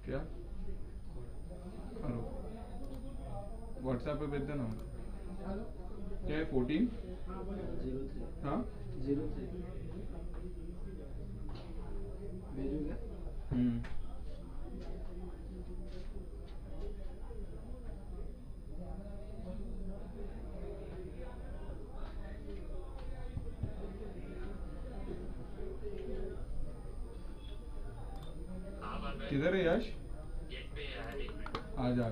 क्या करो, व्हाट्सएप पे भेज देना मुझे। क्या है 14? हाँ 03 भेजू क्या? किधर है यश? आ जा।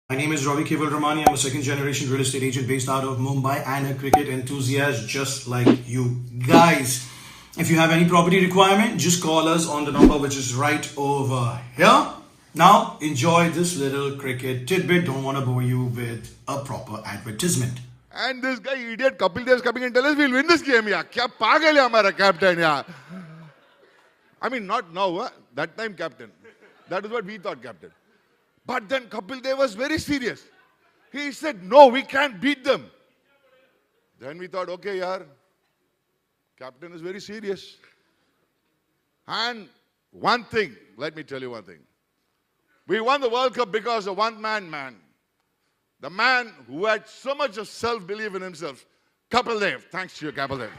My name is Ravi Keval Ramani. I'm a second generation real estate agent based out of Mumbai and a cricket enthusiast just like you guys. If you have any property requirement, just call us on the number which is right over here. Now, enjoy this little cricket tidbit. Don't want to bore you with a proper advertisement. And this guy, idiot Kapil Dev is coming and tell us we'll win this game, yeah. Kya pagal hai hamara captain, yeah. I mean, not now, huh? That time captain. That is what we thought, captain. But then Kapil Dev was very serious. He said, no, we can't beat them. Then we thought, okay, yaar, captain is very serious. And one thing, let me tell you one thing. We won the World Cup because of one man. The man who had so much of self-belief in himself, Kapil Dev. Thanks to you, Kapil Dev.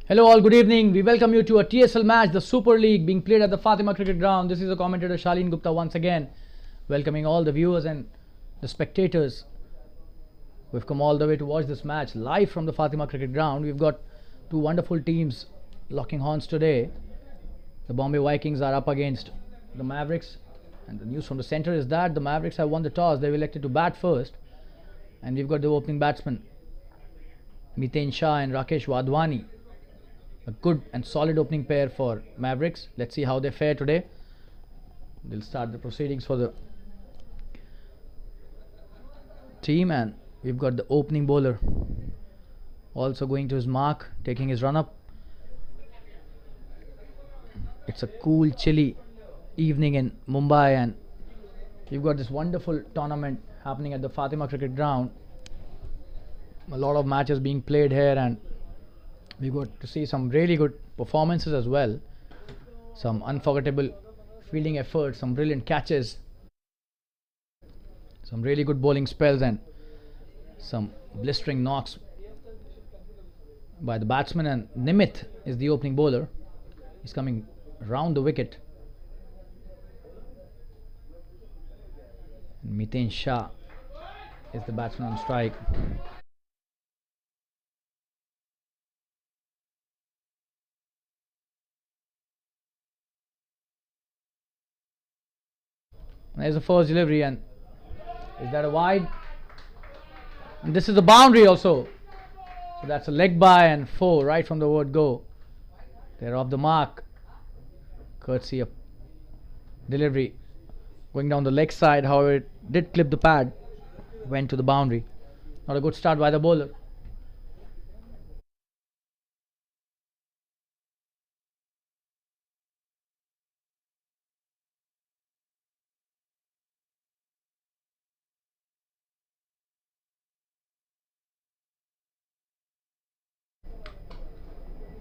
Hello all, good evening. We welcome you to a TSL match, the Super League being played at the Fatima Cricket Ground. This is the commentator Shaleen Gupta once again, welcoming all the viewers and the spectators. We've come all the way to watch this match live from the Fatima Cricket Ground. We've got two wonderful teams locking horns today. The Bombay Vikings are up against the Mavericks, and the news from the centre is that the Mavericks have won the toss. They've elected to bat first, and we've got the opening batsmen Miten Shah and Rakesh Wadhwani. A good and solid opening pair for Mavericks. Let's see how they fare today. They'll start the proceedings for the team, and we've got the opening bowler also going to his mark, taking his run up. It's a cool, chilly evening in Mumbai, and we've got this wonderful tournament happening at the Fatima Cricket Ground. A lot of matches being played here, and we got to see some really good performances as well. Some unforgettable fielding efforts, some brilliant catches, some really good bowling spells, and some blistering knocks by the batsman. And Nimit is the opening bowler. He's coming round the wicket. And Miten Shah is the batsman on strike. There's the first delivery, and is that a wide? And this is the boundary also. So that's a leg by and 4 right from the word go. They're off the mark, courtesy of delivery going down the leg side. However, it did clip the pad, went to the boundary. Not a good start by the bowler.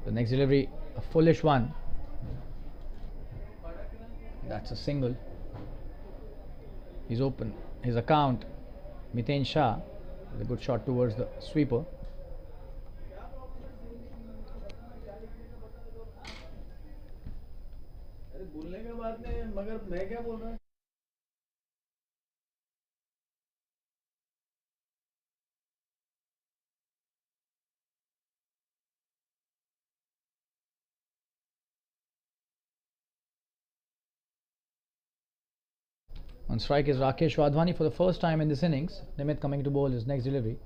The next delivery, a foolish one. That's a single. He's open his account. Miten Shah with a good shot towards the sweeper. On strike is Rakesh Wadhwani for the first time in this innings. Nimit coming to bowl his next delivery.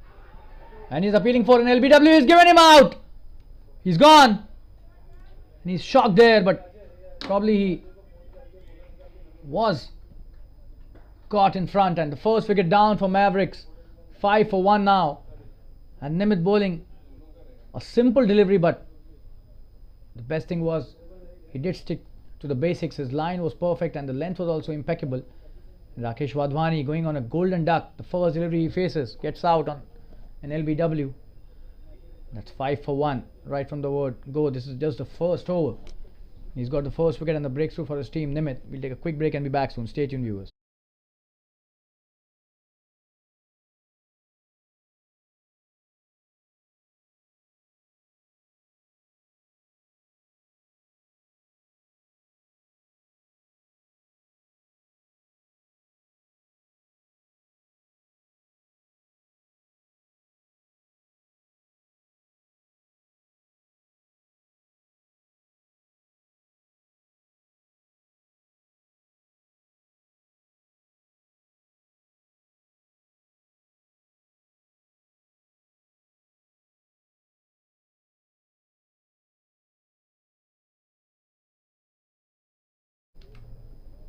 And he's appealing for an LBW. He's given him out. He's gone. And he's shocked there, but probably he was caught in front. And the first wicket down for Mavericks. 5 for 1 now. And Nimit bowling a simple delivery, but the best thing was he did stick to the basics. His line was perfect and the length was also impeccable. Rakesh Wadhwani going on a golden duck. The first delivery he faces, gets out on an LBW. That's 5 for 1 right from the word go. This is just the first over. He's got the first wicket and the breakthrough for his team, Nimit. We'll take a quick break and be back soon. Stay tuned, viewers.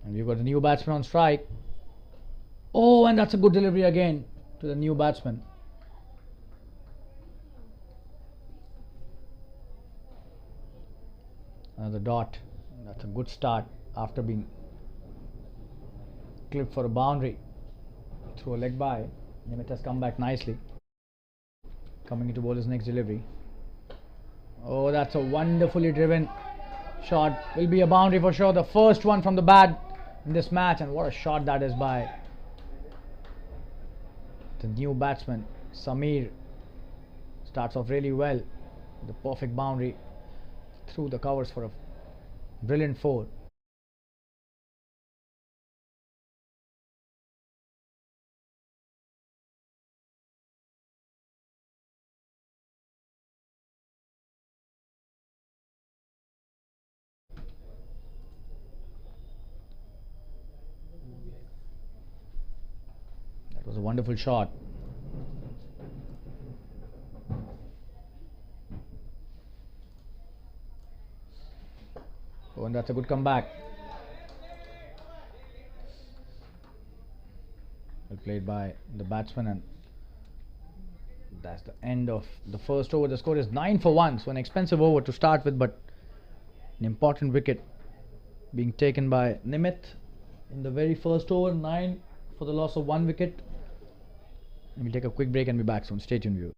And we've got the new batsman on strike. Oh, and that's a good delivery again to the new batsman. Another dot. That's a good start after being clipped for a boundary through a leg by. Nimit has come back nicely. Coming into bowler's next delivery. Oh, that's a wonderfully driven shot. Will be a boundary for sure. The first one from the bat in this match, and what a shot that is by the new batsman. Samir starts off really well. The perfect boundary through the covers for a brilliant 4. That was a wonderful shot. Oh, and that's a good comeback. Well played by the batsman, and that's the end of the first over. The score is 9 for 1, so an expensive over to start with, but an important wicket being taken by Nimit in the very first over. 9 for the loss of 1 wicket. And we'll take a quick break and be back soon. Stay tuned, viewers.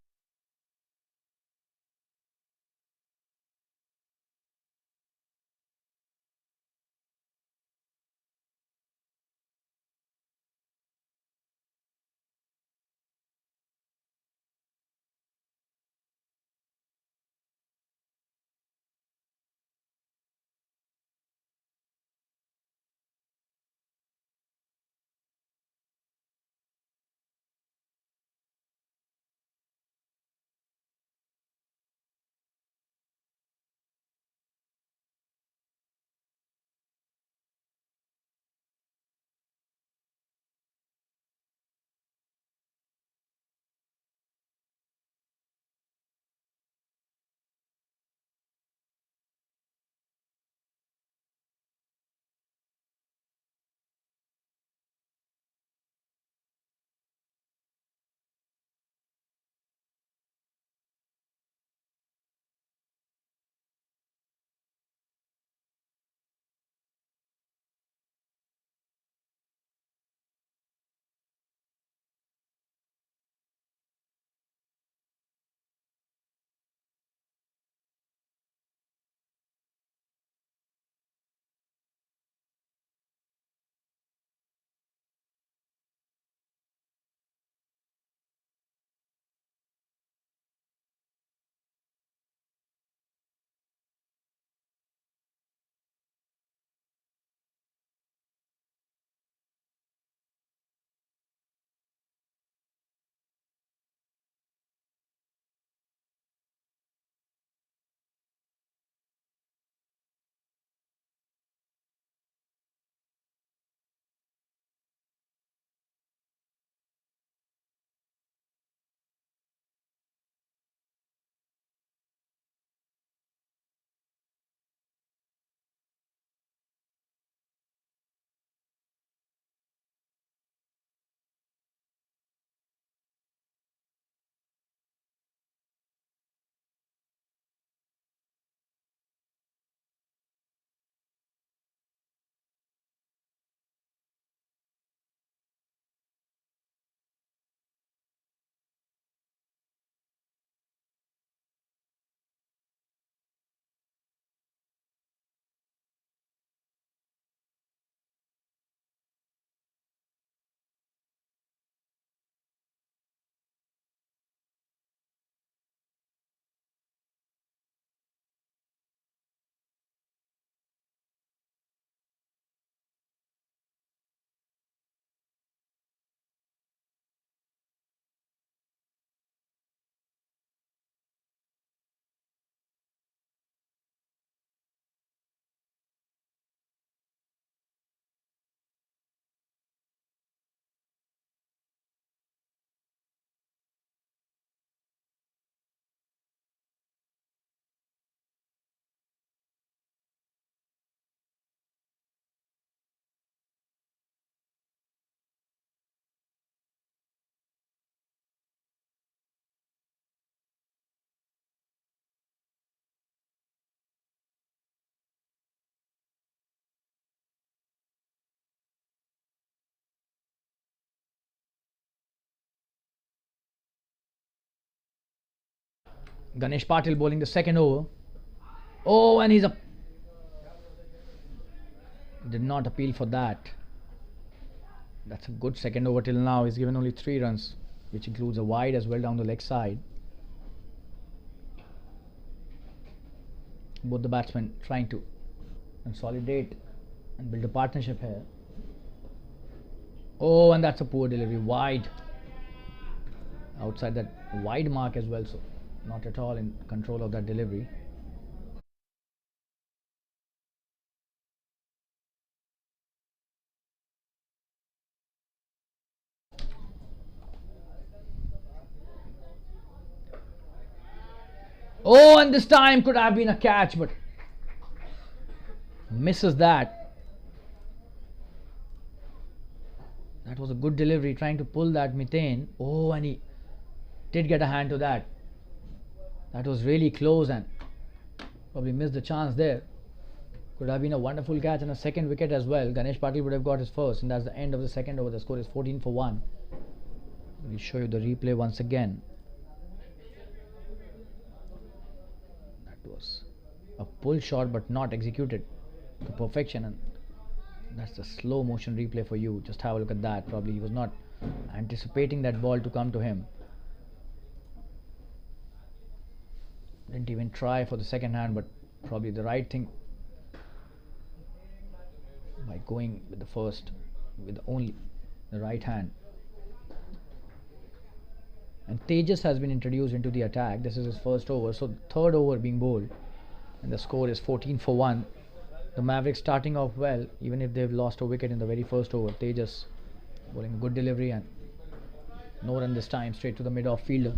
Ganesh Patil bowling the second over. Oh, and he's up. Did not appeal for that. That's a good second over till now. He's given only 3 runs, which includes a wide as well down the leg side. Both the batsmen trying to consolidate and build a partnership here. Oh, and that's a poor delivery, wide. Outside that wide mark as well, so not at all in control of that delivery. Oh, and this time could have been a catch, but misses that. That was a good delivery, trying to pull that Mid-innings. Oh, and he did get a hand to that. That was really close and probably missed the chance there. Could have been a wonderful catch and a second wicket as well. Ganesh Patil would have got his first, and that's the end of the second over. The score is 14 for 1. We'll show you the replay once again. That was a pull shot but not executed to perfection, and that's the slow motion replay for you. Just have a look at that. Probably he was not anticipating that ball to come to him. Didn't even try for the second hand, but probably the right thing by going with the first with only the right hand. And Tejas has been introduced into the attack. This is his first over, so the third over being bowled, and the score is 14 for 1. The Mavericks starting off well, even if they've lost a wicket in the very first over. Tejas bowling a good delivery and no run this time, straight to the mid-off fielder.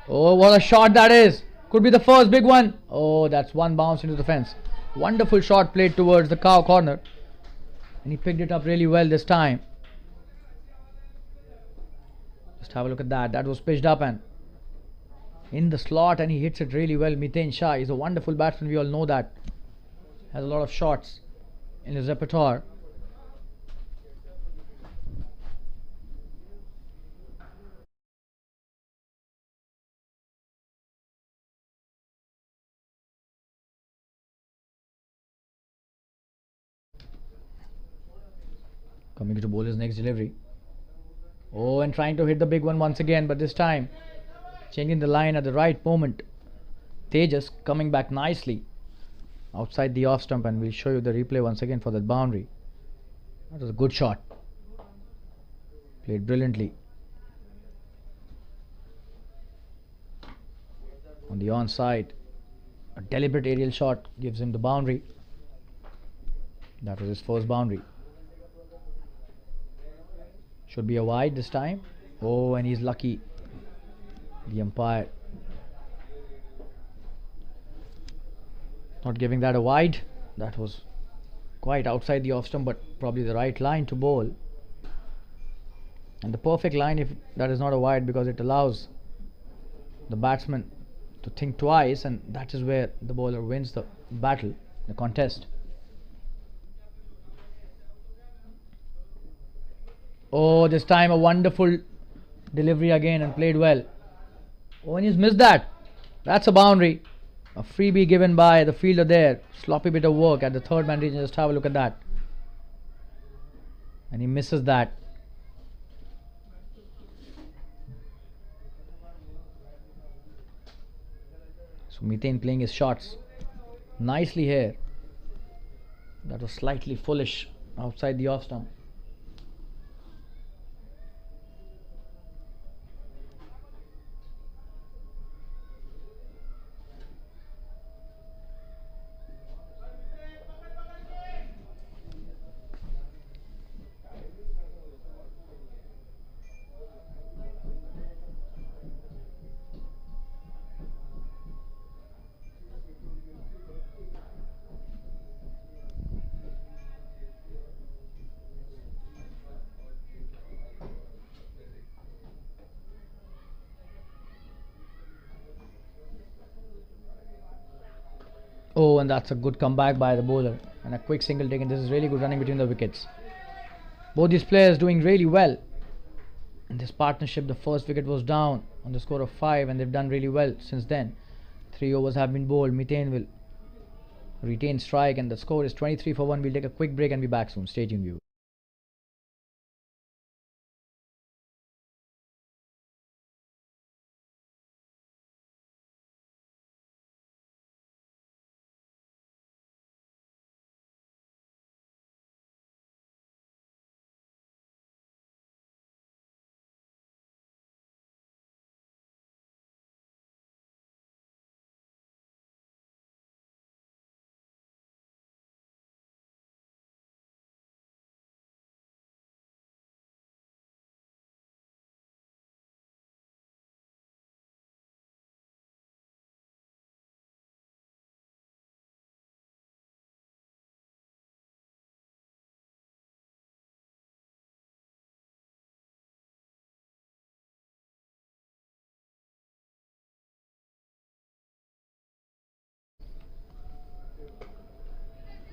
Oh, what a shot that is. Could be the first big one. Oh, that's one bounce into the fence. Wonderful shot played towards the cow corner. And he picked it up really well this time. Just have a look at that. That was pitched up and in the slot, and he hits it really well. Mid-innings Shah is a wonderful batsman. We all know that. Has a lot of shots in his repertoire. Coming to bowl his next delivery. Oh, and trying to hit the big one once again, but this time changing the line at the right moment. Tejas coming back nicely outside the off stump, and we'll show you the replay once again for that boundary. That was a good shot. Played brilliantly. On the onside, a deliberate aerial shot gives him the boundary. That was his first boundary. Should be a wide this time. Oh, and he's lucky. The umpire not giving that a wide. That was quite outside the off stump, but probably the right line to bowl. And the perfect line if that is not a wide, because it allows the batsman to think twice, and that is where the bowler wins the battle, the contest. Oh, this time a wonderful delivery again and played well. Oh, and he's missed that. That's a boundary. A freebie given by the fielder there. Sloppy bit of work at the third man region. Just have a look at that. And he misses that. So Mid-innings playing his shots nicely here. That was slightly foolish outside the off stump. Oh, and that's a good comeback by the bowler and a quick single taken. This is really good running between the wickets. Both these players doing really well. In this partnership, the first wicket was down on the score of 5, and they've done really well since then. 3 overs have been bowled. Methane will retain strike, and the score is 23 for 1. We'll take a quick break and be back soon. Stay tuned, viewers.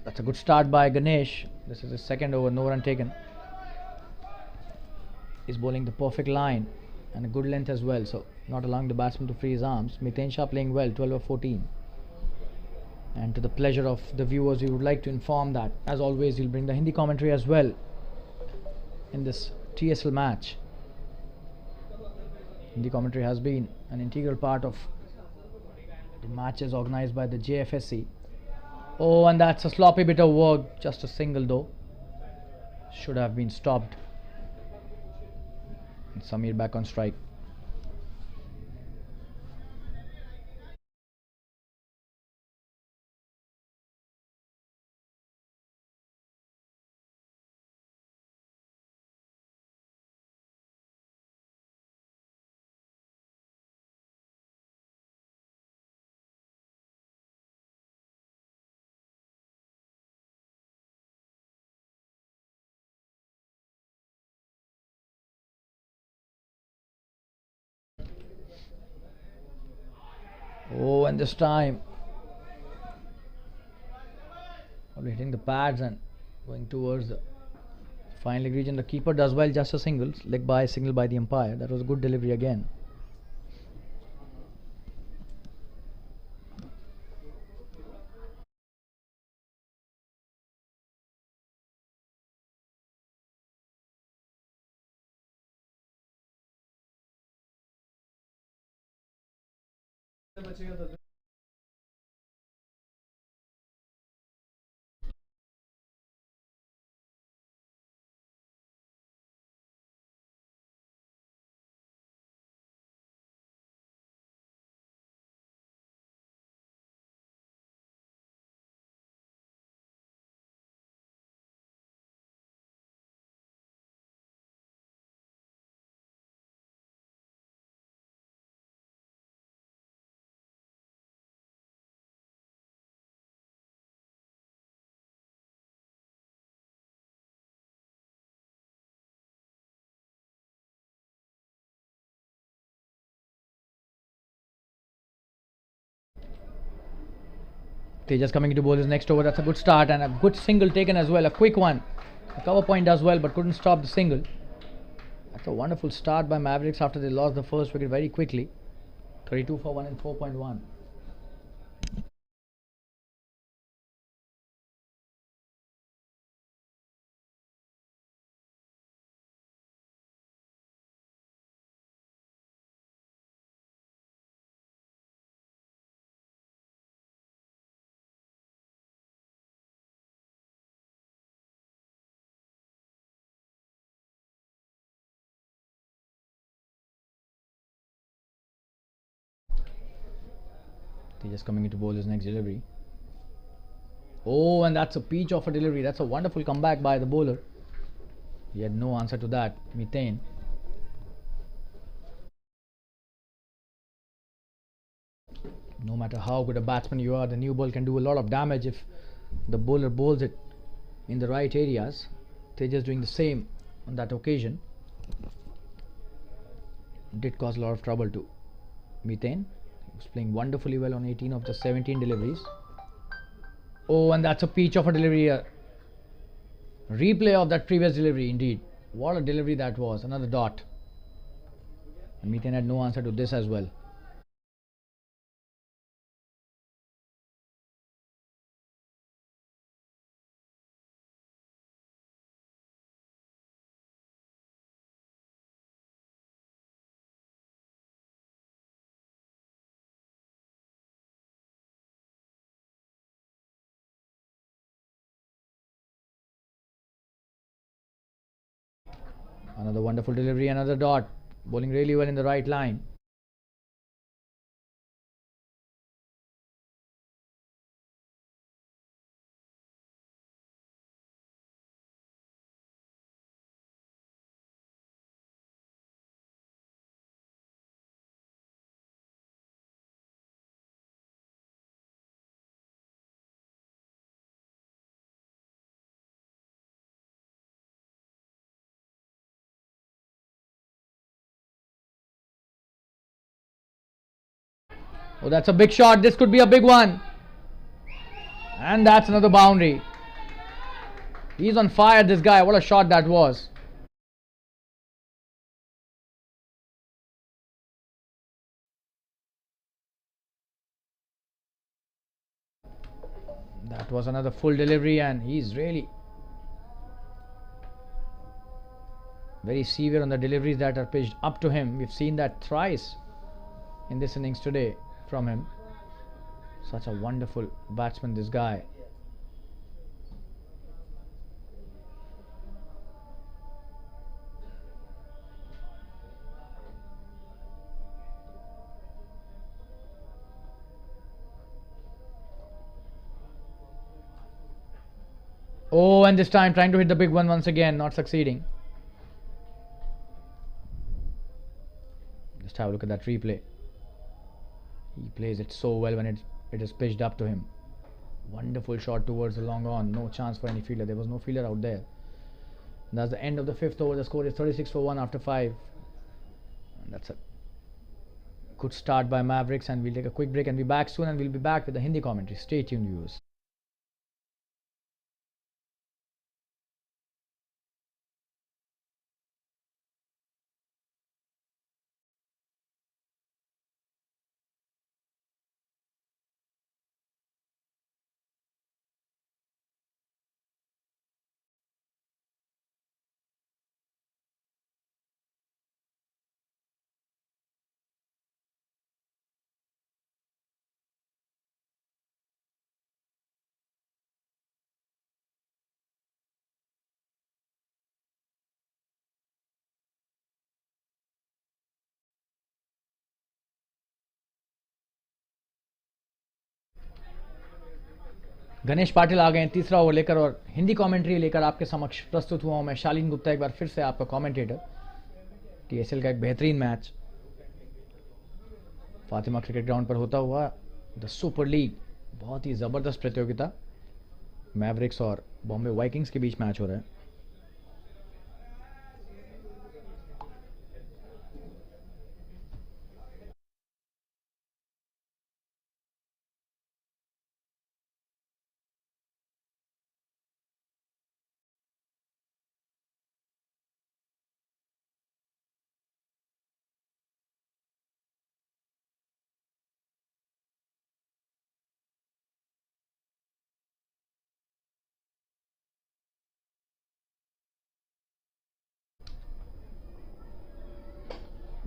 That's a good start by Ganesh. This is his second over, no run taken. He's bowling the perfect line and a good length as well, so not allowing the batsman to free his arms. Mithane Shah playing well, 12 over 14. And to the pleasure of the viewers, we would like to inform that, as always, we'll bring the Hindi commentary as well in this TSL match. Hindi commentary has been an integral part of the matches organized by the Jfsc. Oh, and that's a sloppy bit of work. Just a single though. Should have been stopped. And Samir back on strike. Oh, and this time probably hitting the pads and going towards the final region. The keeper does well, just a single, leg by signal by the umpire. That was a good delivery again. Tejas coming to bowl his next over. That's a good start and a good single taken as well. A quick one. The cover point does well but couldn't stop the single. That's a wonderful start by Mavericks after they lost the first wicket very quickly. 32 for 1 and 4.1. Tejas coming into bowl his next delivery. Oh, and that's a peach of a delivery. That's a wonderful comeback by the bowler. He had no answer to that. Methane. No matter how good a batsman you are, the new ball can do a lot of damage if the bowler bowls it in the right areas. Tejas doing the same on that occasion. Did cause a lot of trouble to Methane. He was playing wonderfully well on 18 of the 17 deliveries. Oh, and that's a peach of a delivery here. Replay of that previous delivery indeed. What a delivery that was. Another dot. And Methane had no answer to this as well. Another wonderful delivery, another dot. Bowling really well in the right line. Oh, that's a big shot. This could be a big one. And that's another boundary. He's on fire, this guy. What a shot that was. That was another full delivery, and he's really very severe on the deliveries that are pitched up to him. We've seen that thrice in this innings today from him. Such a wonderful batsman, this guy. Oh, and this time trying to hit the big one once again, not succeeding. Just have a look at that replay. He plays it so well when it is pitched up to him. Wonderful shot towards the long on. No chance for any fielder. There was no fielder out there. And that's the end of the 5th over. The score is 36 for 1 after 5. And that's a good start by Mavericks. And we'll take a quick break and be back soon. And we'll be back with the Hindi commentary. Stay tuned, viewers. Ganesh Patil आ गए हैं तीसरा over लेकर और Hindi commentary लेकर आपके समक्ष प्रस्तुत हुआ हूं मैं शालीन गुप्ता एक बार फिर से आपका कमेंटेटर। टीएसएल का एक बेहतरीन मैच फातिमा क्रिकेट ग्राउंड पर होता हुआ द सुपर लीग, बहुत ही ज़बरदस्त प्रतियोगिता। मैवरिक्स और बॉम्बे वाइकिंग्स के बीच मैच हो रहा है।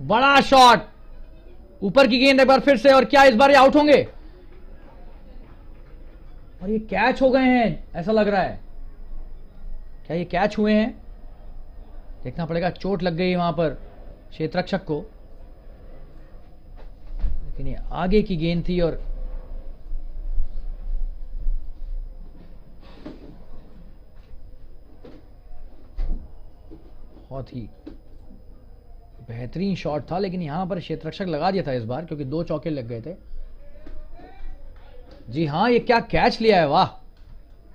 बड़ा शॉट, ऊपर की गेंद एक बार फिर से, और क्या इस बार ये आउट होंगे? और ये कैच हो गए हैं ऐसा लग रहा है। क्या ये कैच हुए हैं? देखना पड़ेगा। चोट लग गई वहां पर क्षेत्ररक्षक को, लेकिन ये आगे की गेंद थी और बहुत ही बेहतरीन शॉट था, लेकिन यहां पर क्षेत्ररक्षक लगा दिया था इस बार, क्योंकि 2 चौके लग गए थे। जी हां, ये क्या कैच लिया है, वाह!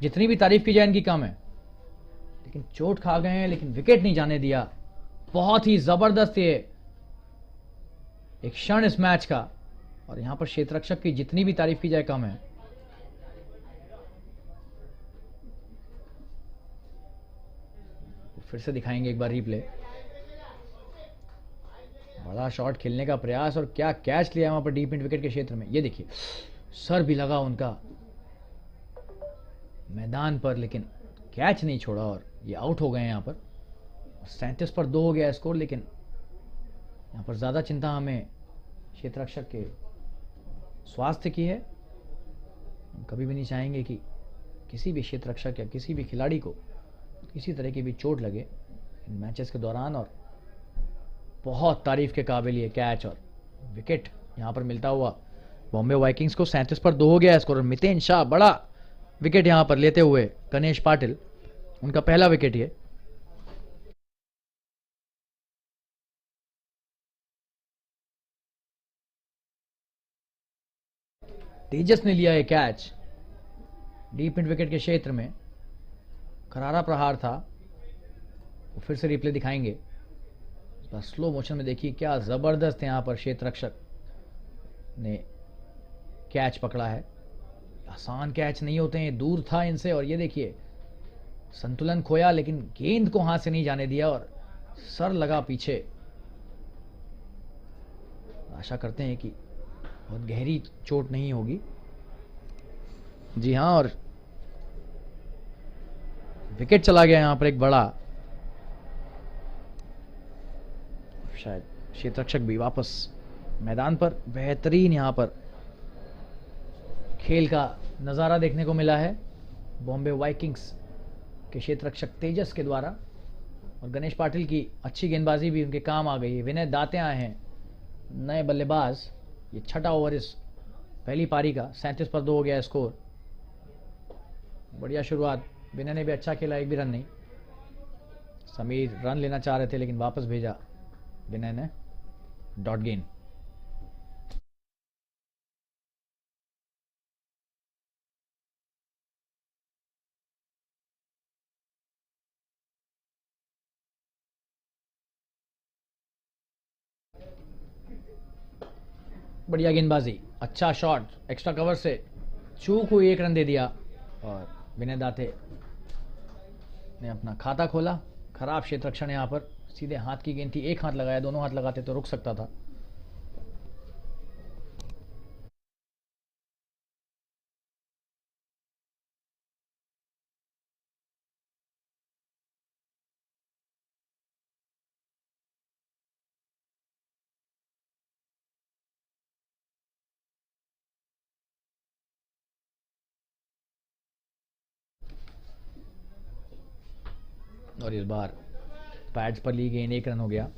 जितनी भी तारीफ की जाए इनकी कम है। लेकिन चोट खा गए हैं, लेकिन विकेट नहीं जाने दिया। बहुत ही जबरदस्त ये एक क्षण इस मैच का, और यहां पर क्षेत्ररक्षक की जितनी भी तारीफ की जाए कम है। फिर से दिखाएंगे एक बार रिप्ले। बड़ा शॉट खेलने का प्रयास और क्या कैच लिया वहां पर डीप मिड विकेट के क्षेत्र में। ये देखिए सर भी लगा उनका मैदान पर, लेकिन कैच नहीं छोड़ा और ये आउट हो गए हैं यहाँ पर। 37 पर 2 हो गया स्कोर, लेकिन यहाँ पर ज़्यादा चिंता हमें क्षेत्र रक्षक के स्वास्थ्य की है। हम कभी भी नहीं चाहेंगे कि किसी भी क्षेत्र रक्षक या किसी भी खिलाड़ी को किसी तरह की भी चोट लगे इन मैचेस के दौरान। और बहुत तारीफ के काबिल ये कैच और विकेट यहाँ पर मिलता हुआ बॉम्बे वाइकिंग्स को। 37 पर 2 हो गया स्कोर। मितेन शाह बड़ा विकेट यहाँ पर लेते हुए गणेश पाटिल, उनका पहला विकेट ये। तेजस ने लिया ये कैच डीप मिड विकेट के क्षेत्र में। करारा प्रहार था, वो फिर से रिप्ले दिखाएंगे। स्लो मोशन में देखिए क्या जबरदस्त यहाँ पर क्षेत्र रक्षक ने कैच पकड़ा है। आसान कैच नहीं होते हैं, दूर था इनसे और ये देखिए संतुलन खोया, लेकिन गेंद को हाथ से नहीं जाने दिया और सर लगा पीछे। आशा करते हैं कि बहुत गहरी चोट नहीं होगी। जी हाँ, और विकेट चला गया यहां पर एक बड़ा। शायद क्षेत्र रक्षक भी वापस मैदान पर। बेहतरीन यहां पर खेल का नज़ारा देखने को मिला है बॉम्बे वाइकिंग्स के क्षेत्र रक्षक तेजस के द्वारा। और गणेश पाटिल की अच्छी गेंदबाजी भी उनके काम आ गई है। विनय दाते आए हैं नए बल्लेबाज। ये छठा ओवर इस पहली पारी का। 37 पर 2 हो गया स्कोर। बढ़िया शुरुआत, विनय ने भी अच्छा खेला, एक भी रन नहीं। समीर रन लेना चाह रहे थे लेकिन वापस भेजा विनय ने। डॉट गेंद। बढ़िया गेंदबाजी, अच्छा शॉट, एक्स्ट्रा कवर से चूक हुई, 1 रन दे दिया और विनय दाते ने अपना खाता खोला। खराब क्षेत्र रक्षण यहाँ पर। सीधे हाथ की गेंद थी, एक हाथ लगाया, दोनों हाथ लगाते तो रुक सकता था। और इस बार पैड्स पर ली गेंद, 1 रन हो गया।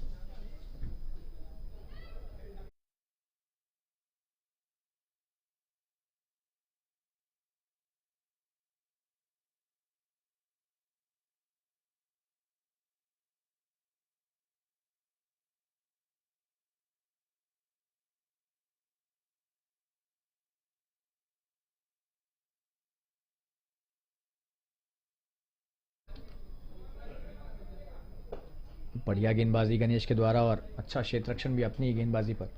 बढ़िया गेंदबाजी गणेश के द्वारा और अच्छा क्षेत्र रक्षण भी अपनी गेंदबाजी पर।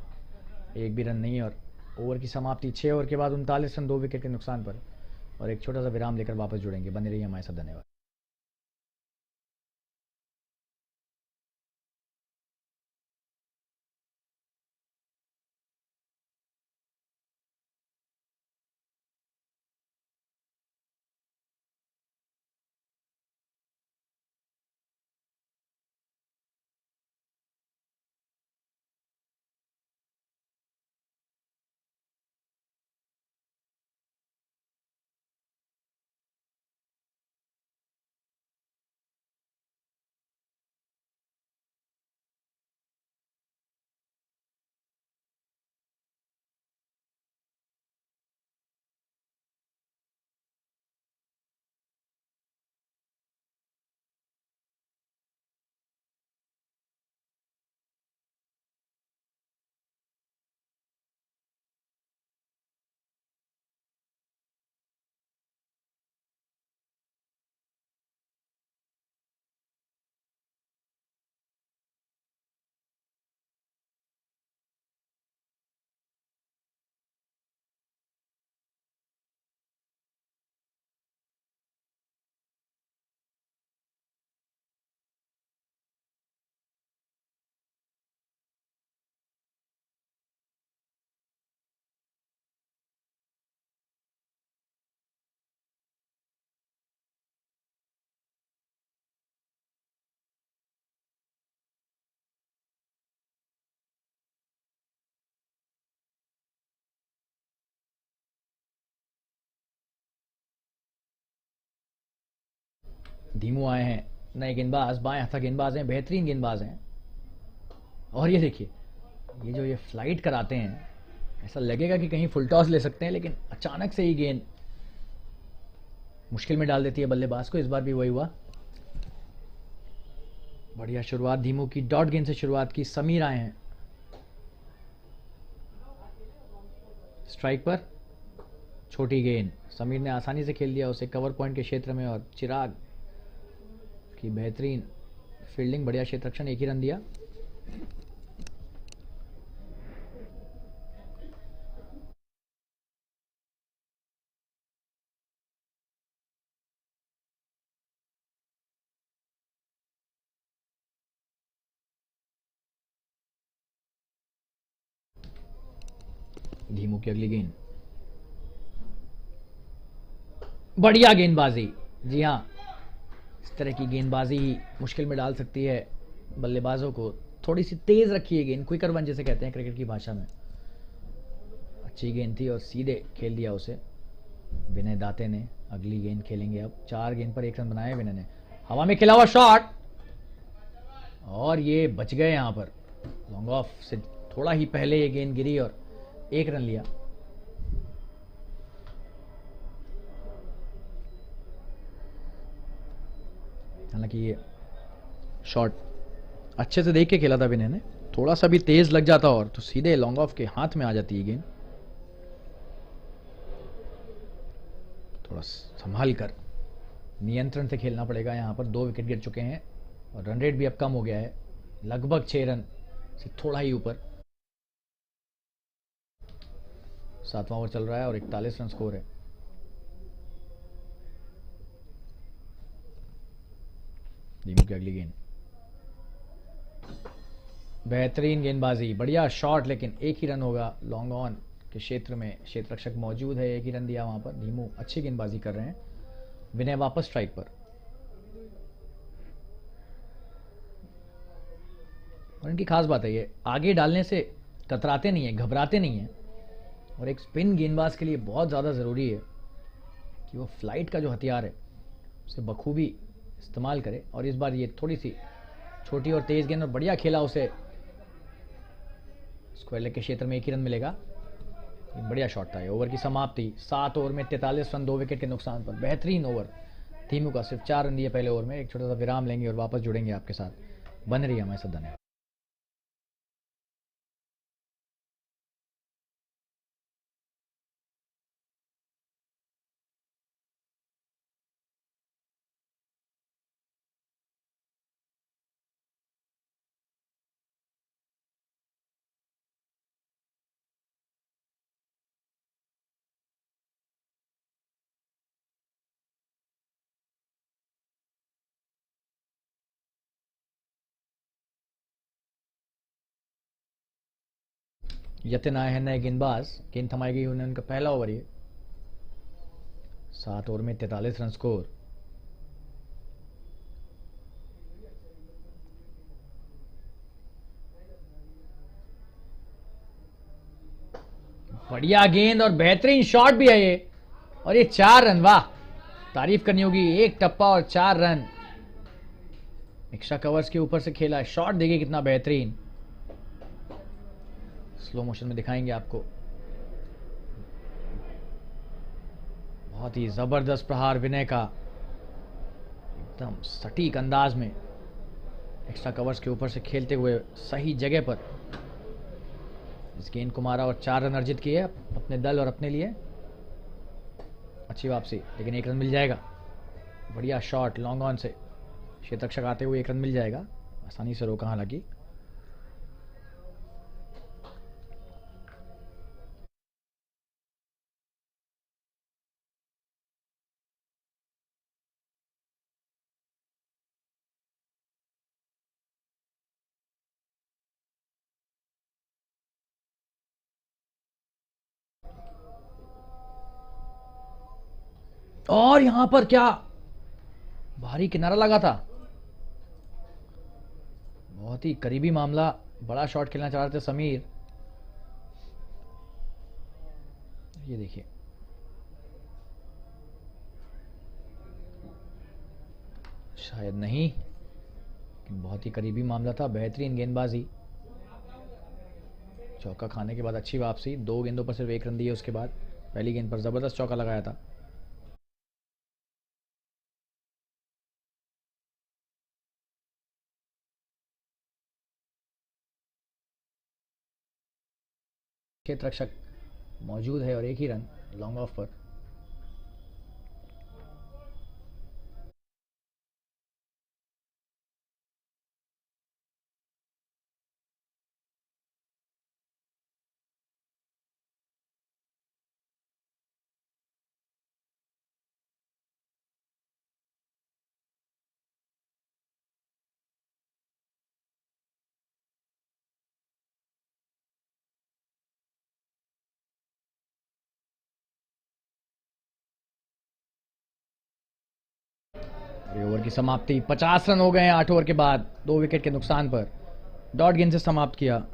एक भी रन नहीं और ओवर की समाप्ति 6 ओवर के बाद 39 रन 2 विकेट के नुकसान पर। और एक छोटा सा विराम लेकर वापस जुड़ेंगे। बने रहिए हमारे साथ। धन्यवाद। धीमू आए हैं नए गेंदबाज, बाएं हाथा गेंदबाज हैं, बेहतरीन गेंदबाज हैं। और ये देखिए, ये जो ये फ्लाइट कराते हैं, ऐसा लगेगा कि कहीं फुल टॉस ले सकते हैं, लेकिन अचानक से ही गेंद मुश्किल में डाल देती है बल्लेबाज को। इस बार भी वही हुआ। बढ़िया शुरुआत धीमू की, डॉट गेंद से शुरुआत की। समीर आए हैं स्ट्राइक पर, छोटी गेंद, समीर ने आसानी से खेल दिया उसे कवर पॉइंट के क्षेत्र में, और चिराग की बेहतरीन फील्डिंग, बढ़िया क्षेत्र रक्षण, एक ही रन दिया। धीमू की अगली गेंद, बढ़िया गेंदबाजी। जी हां, इस तरह की गेंदबाजी ही मुश्किल में डाल सकती है बल्लेबाजों को। थोड़ी सी तेज रखी है गेंद, क्विकर वन जिसे कहते हैं क्रिकेट की भाषा में। अच्छी गेंद थी और सीधे खेल दिया उसे विनय दाते ने। अगली गेंद खेलेंगे अब। 4 गेंद पर 1 रन बनाए विनय ने। हवा में खेला हुआ शॉट, और ये बच गए यहां पर। लॉन्ग ऑफ से थोड़ा ही पहले ये गेंद गिरी और 1 रन लिया। हालांकि ये शॉट अच्छे से देख के खेला था विनय ने, थोड़ा सा भी तेज लग जाता और तो सीधे लॉन्ग ऑफ के हाथ में आ जाती है गेंद। थोड़ा संभाल कर, नियंत्रण से खेलना पड़ेगा। यहां पर 2 विकेट गिर चुके हैं और रन रेट भी अब कम हो गया है, लगभग 6 रन से थोड़ा ही ऊपर। 7वां ओवर चल रहा है और 41 रन स्कोर है। धीमू की अगली गेंद, बेहतरीन गेंदबाजी, बढ़िया शॉट, लेकिन 1 ही रन होगा। लॉन्ग ऑन के क्षेत्र में क्षेत्र रक्षक मौजूद है, 1 ही रन दिया वहां पर। धीमू अच्छी गेंदबाजी कर रहे हैं। विनय वापस स्ट्राइक पर, और इनकी खास बात है ये आगे डालने से कतराते नहीं है, घबराते नहीं है। और एक स्पिन गेंदबाज के लिए बहुत ज़्यादा ज़रूरी है कि वो फ्लाइट का जो हथियार है उसे बखूबी इस्तेमाल करे। और इस बार ये थोड़ी सी छोटी और तेज गेंद, और बढ़िया खेला उसे स्क्वायर लेग के क्षेत्र में। 1 ही रन मिलेगा। एक बढ़िया शॉट था। ओवर की समाप्ति 7 ओवर में 43 रन 2 विकेट के नुकसान पर। बेहतरीन ओवर धीमू का, सिर्फ 4 रन दिए पहले ओवर में। एक छोटा सा विराम लेंगे और वापस जुड़ेंगे आपके साथ। बन रही है हमारे साथ। धन्यवाद। यतिन आए हैं नए गेंदबाज, गेंद थमाई गई उन्हें, उनका पहला ओवर ये। 7 ओवर में 43 रन स्कोर। बढ़िया गेंद और बेहतरीन शॉट भी है ये, और ये 4 रन। वाह, तारीफ करनी होगी। 1 टप्पा और 4 रन। एक्स्ट्रा कवर्स के ऊपर से खेला है शॉट, देखिए कितना बेहतरीन। स्लो मोशन में दिखाएंगे आपको। बहुत ही जबरदस्त प्रहार विनय का, एकदम सटीक अंदाज में एक्स्ट्रा कवर्स के ऊपर से खेलते हुए सही जगह पर इस गेंद को मारा और 4 रन अर्जित किए अपने दल और अपने लिए। अच्छी वापसी, लेकिन 1 रन मिल जाएगा। बढ़िया शॉट लॉन्ग ऑन से, क्षेत्र रक्षक आते हुए 1 रन मिल जाएगा। आसानी से रोका हालांकि। और यहां पर क्या भारी किनारा लगा था, बहुत ही करीबी मामला। बड़ा शॉट खेलना चाह रहे थे समीर। ये देखिए शायद नहीं, लेकिन बहुत ही करीबी मामला था। बेहतरीन गेंदबाजी, चौका खाने के बाद अच्छी वापसी। 2 गेंदों पर सिर्फ 1 रन दिए उसके बाद। पहली गेंद पर ज़बरदस्त चौका लगाया था। क्षेत्र रक्षक मौजूद है और 1 ही रन लॉन्ग ऑफ पर। ओवर की समाप्ति, 50 रन हो गए हैं 8 ओवर के बाद, 2 विकेट के नुकसान पर। डॉट गेंद से समाप्त किया।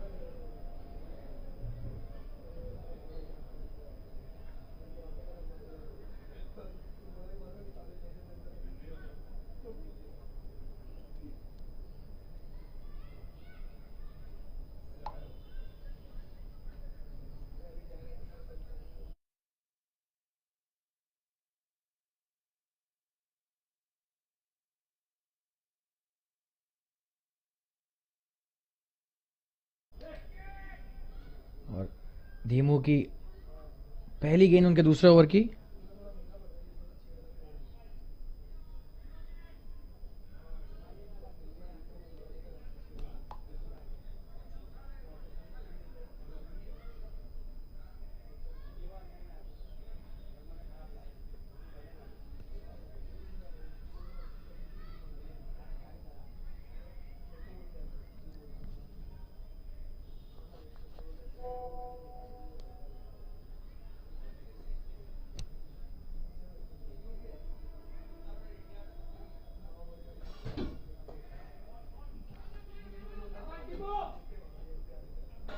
और धीमू की पहली गेंद उनके दूसरे ओवर की।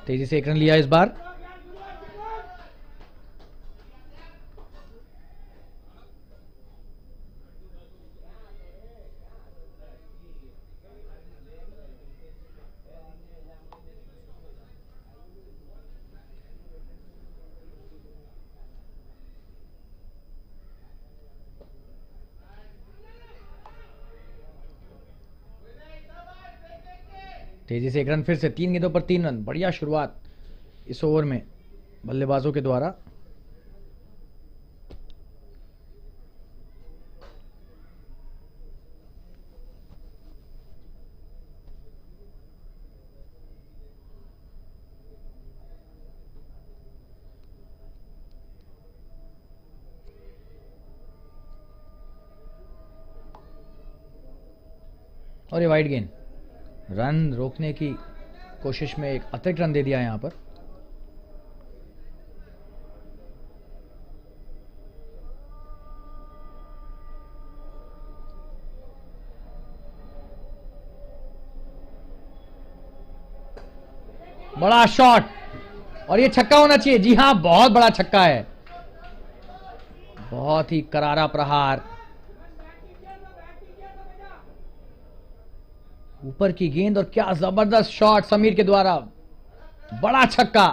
तेजी से 1 रन लिया इस बार। तेजी से 1 रन फिर से, 3 गेंदों पर 3 रन। बढ़िया शुरुआत इस ओवर में बल्लेबाजों के द्वारा। और ये वाइड गेंद, रन रोकने की कोशिश में एक अतिरिक्त रन दे दिया यहां पर। बड़ा शॉट, और ये छक्का होना चाहिए। जी हां, बहुत बड़ा छक्का है। बहुत ही करारा प्रहार, ऊपर की गेंद और क्या जबरदस्त शॉट समीर के द्वारा। बड़ा छक्का,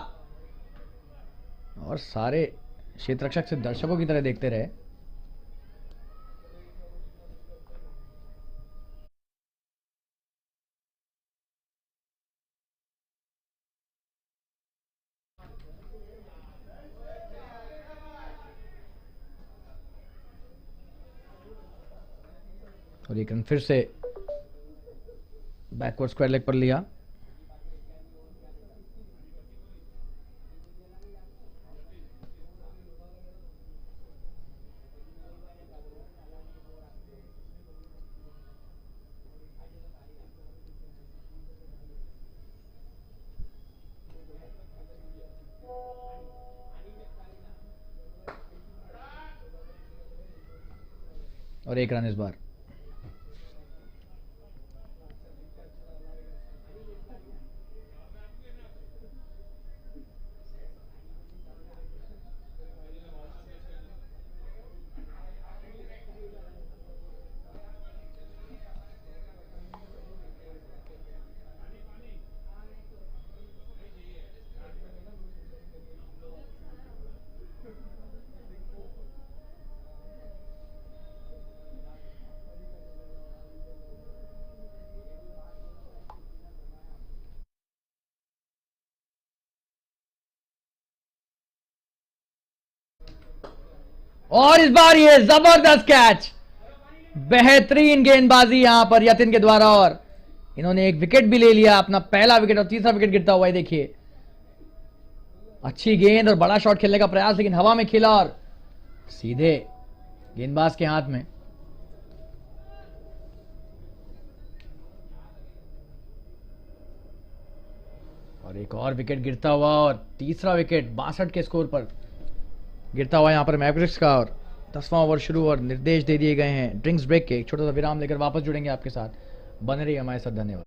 और सारे क्षेत्ररक्षक से दर्शकों की तरह देखते रहे। और 1 रन फिर से बैकवर्ड स्क्वायर लेग पर लिया। और 1 रन इस बार। और इस बार ये जबरदस्त कैच, बेहतरीन गेंदबाजी यहां पर यतिन के द्वारा, और इन्होंने एक विकेट भी ले लिया, अपना पहला विकेट, और तीसरा विकेट गिरता हुआ है। देखिए अच्छी गेंद और बड़ा शॉट खेलने का प्रयास, लेकिन हवा में खेला और सीधे गेंदबाज के हाथ में। और एक और विकेट गिरता हुआ, और तीसरा विकेट 62 के स्कोर पर गिरता हुआ यहां पर मैवरिक्स का। और 10वां ओवर शुरू और निर्देश दे दिए गए हैं ड्रिंक्स ब्रेक के। एक छोटा सा विराम लेकर वापस जुड़ेंगे आपके साथ, बने रहिए हमारे साथ। धन्यवाद।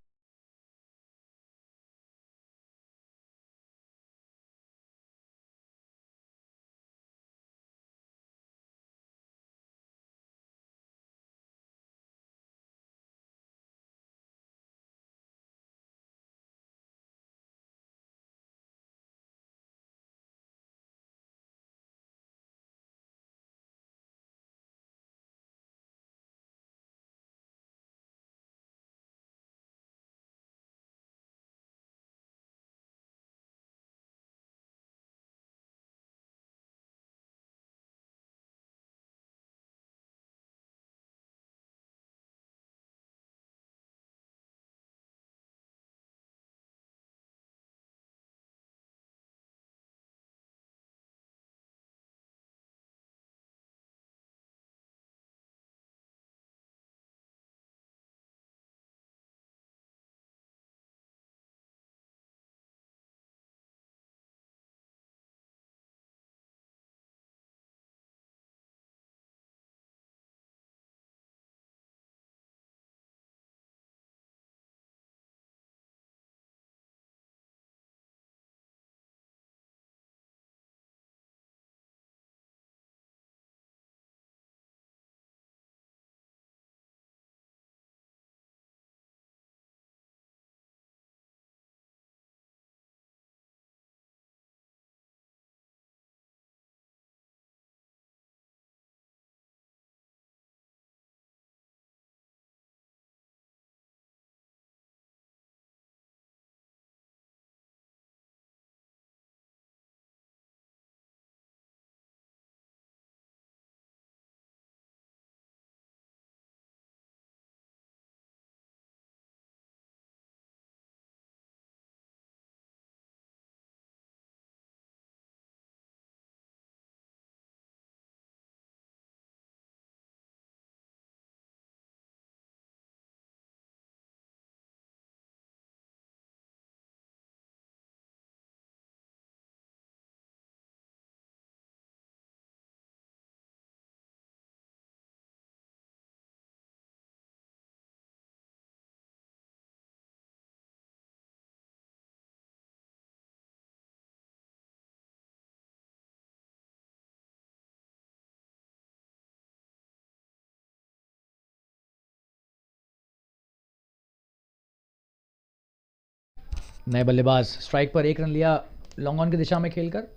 नए बल्लेबाज स्ट्राइक पर 1 रन लिया लॉन्ग ऑन की दिशा में खेलकर,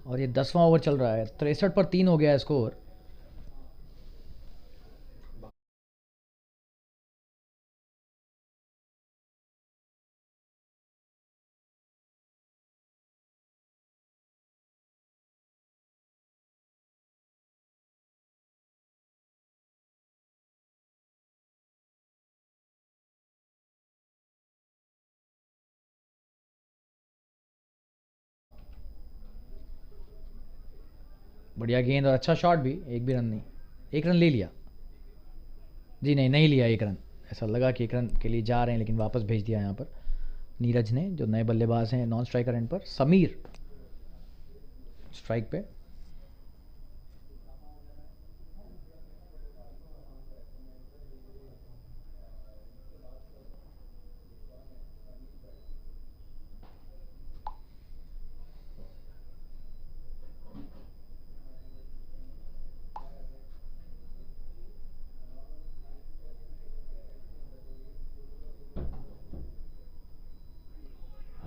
और ये 10वां ओवर चल रहा है। 63 पर 3 हो गया है स्कोर। बढ़िया गेंद और अच्छा शॉट भी, एक भी रन नहीं। 1 रन ले लिया, जी नहीं, नहीं लिया 1 रन। ऐसा लगा कि 1 रन के लिए जा रहे हैं, लेकिन वापस भेज दिया यहाँ पर नीरज ने, जो नए बल्लेबाज हैं नॉन स्ट्राइकर एंड पर। समीर स्ट्राइक पे।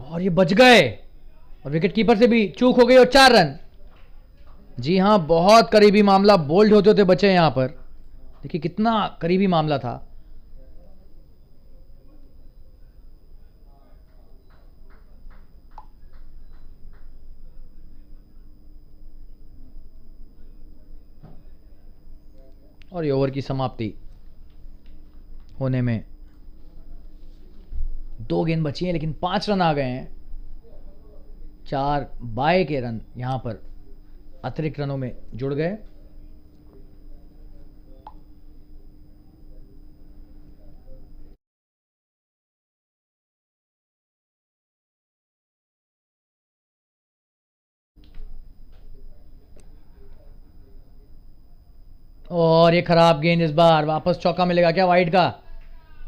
और ये बच गए, और विकेट कीपर से भी चूक हो गई, और 4 रन। जी हाँ, बहुत करीबी मामला, बोल्ड होते होते बचे यहां पर। देखिए कितना करीबी मामला था। और ये ओवर की समाप्ति होने में 2 गेंद बची हैं, लेकिन 5 रन आ गए हैं। 4 बाय के रन यहां पर अतिरिक्त रनों में जुड़ गए। और ये खराब गेंद, इस बार वापस चौका मिलेगा क्या वाइड का?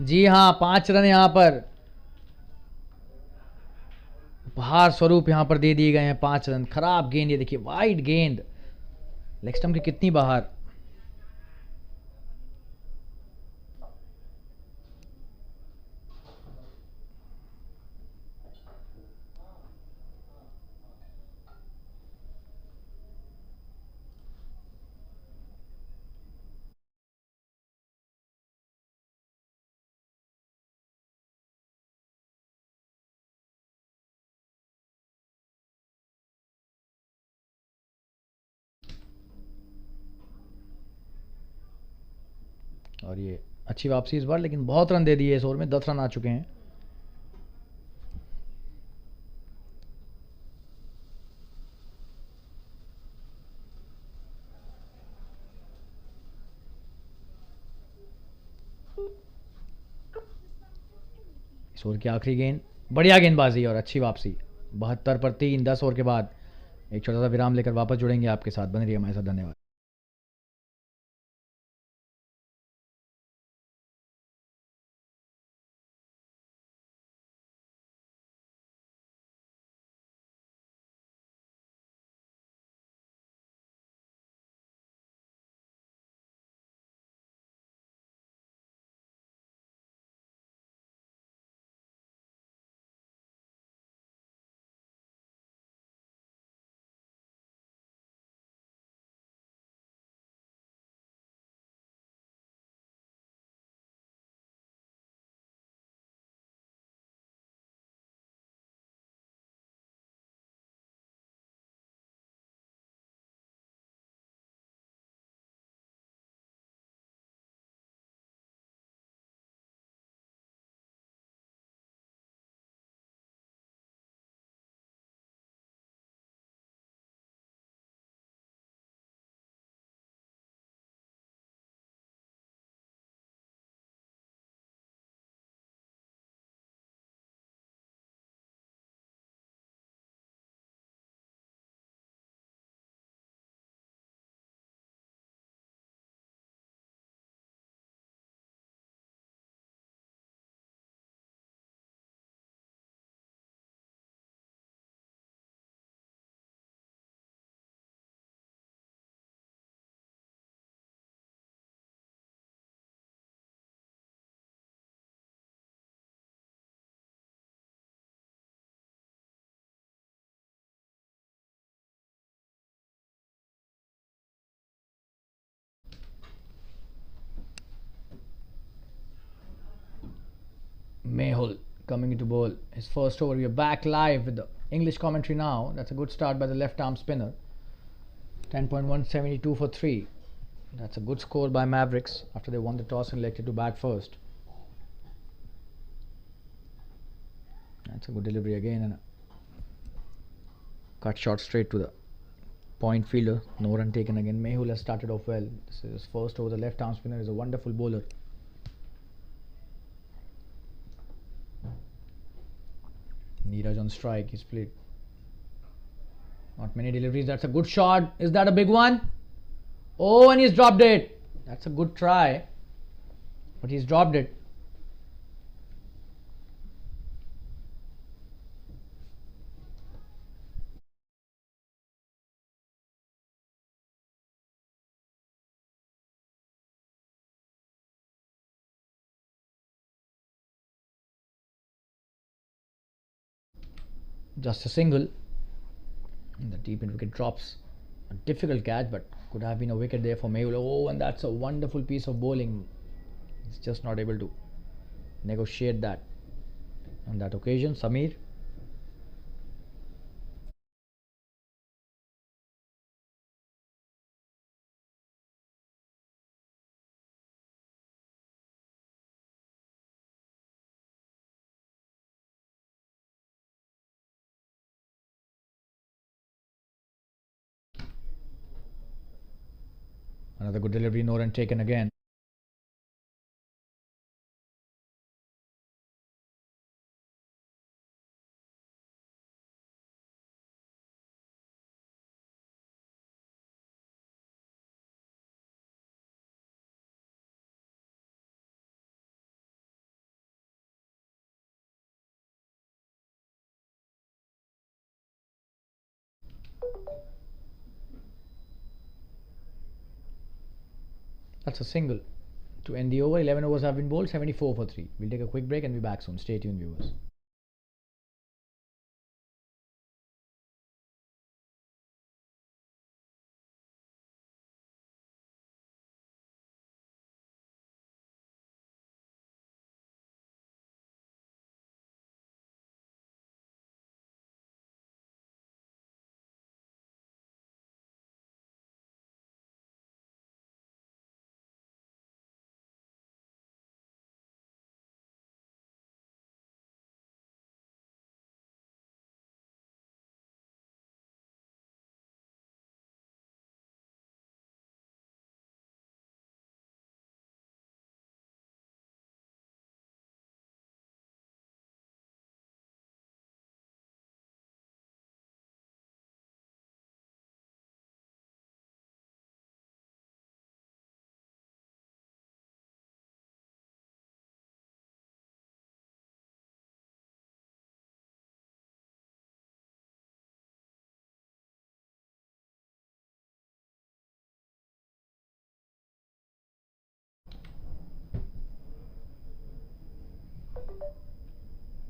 जी हां, 5 रन यहां पर उपहार स्वरूप यहां पर दे दिए गए हैं। 5 रन। खराब गेंद, ये देखिए वाइड गेंद, लेग स्टंप के कितनी बाहर। और ये अच्छी वापसी इस बार, लेकिन बहुत रन दे दिए इस ओवर में। 10 रन आ चुके हैं। इस ओवर की आखिरी गेंद, बढ़िया गेंदबाजी और अच्छी वापसी। 72 पर 3, 10 ओवर के बाद एक छोटा सा विराम लेकर वापस जुड़ेंगे आपके साथ। बने रहिए हमारे साथ। धन्यवाद। Mehul coming into bowl his first over. We are back live with the English commentary now. That's a good start by the left arm spinner. 10.172 for 3. That's a good score by Mavericks after they won the toss and elected to bat first. That's a good delivery again, and a cut shot straight to the point fielder. No run taken again. Mehul has started off well. This is his first over. The left arm spinner is a wonderful bowler. Neeraj on strike. He's played not many deliveries. That's a good shot. Is that a big one? Oh, and he's dropped it. That's a good try, but he's dropped it. Just a single. And the deep in wicket drops. A difficult catch, but could have been a wicket there for Mehul. Oh, and that's a wonderful piece of bowling. He's just not able to negotiate that on that occasion. Samir. Another good delivery, no run taken again. That's a single to end the over. 11 overs have been bowled, 74 for 3. We'll take a quick break and be back soon. Stay tuned, viewers.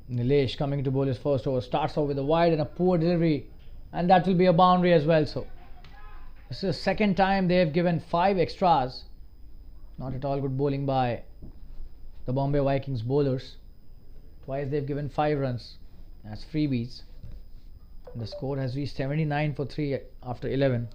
Nilesh coming to bowl his first over, starts off with a wide and a poor delivery, and that will be a boundary as well. So this is the second time they have given 5 extras. Not at all good bowling by the Bombay Vikings bowlers. Twice they've given 5 runs as freebies. And the score has reached 79 for 3 after 11.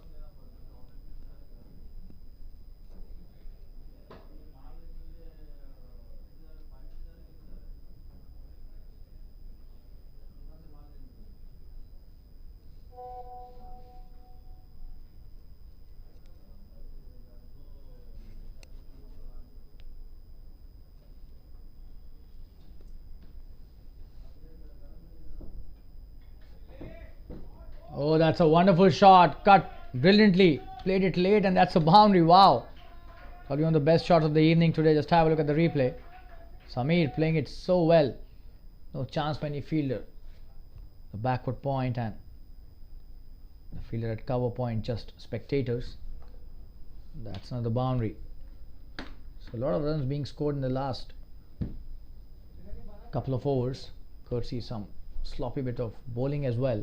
Oh, that's a wonderful shot. Cut brilliantly. Played it late, and that's a boundary. Wow. Probably one of the best shots of the evening today. Just have a look at the replay. Samir playing it so well. No chance for any fielder. The backward point and the fielder at cover point, just spectators. That's another boundary. So a lot of runs being scored in the last couple of overs, courtesy some sloppy bit of bowling as well.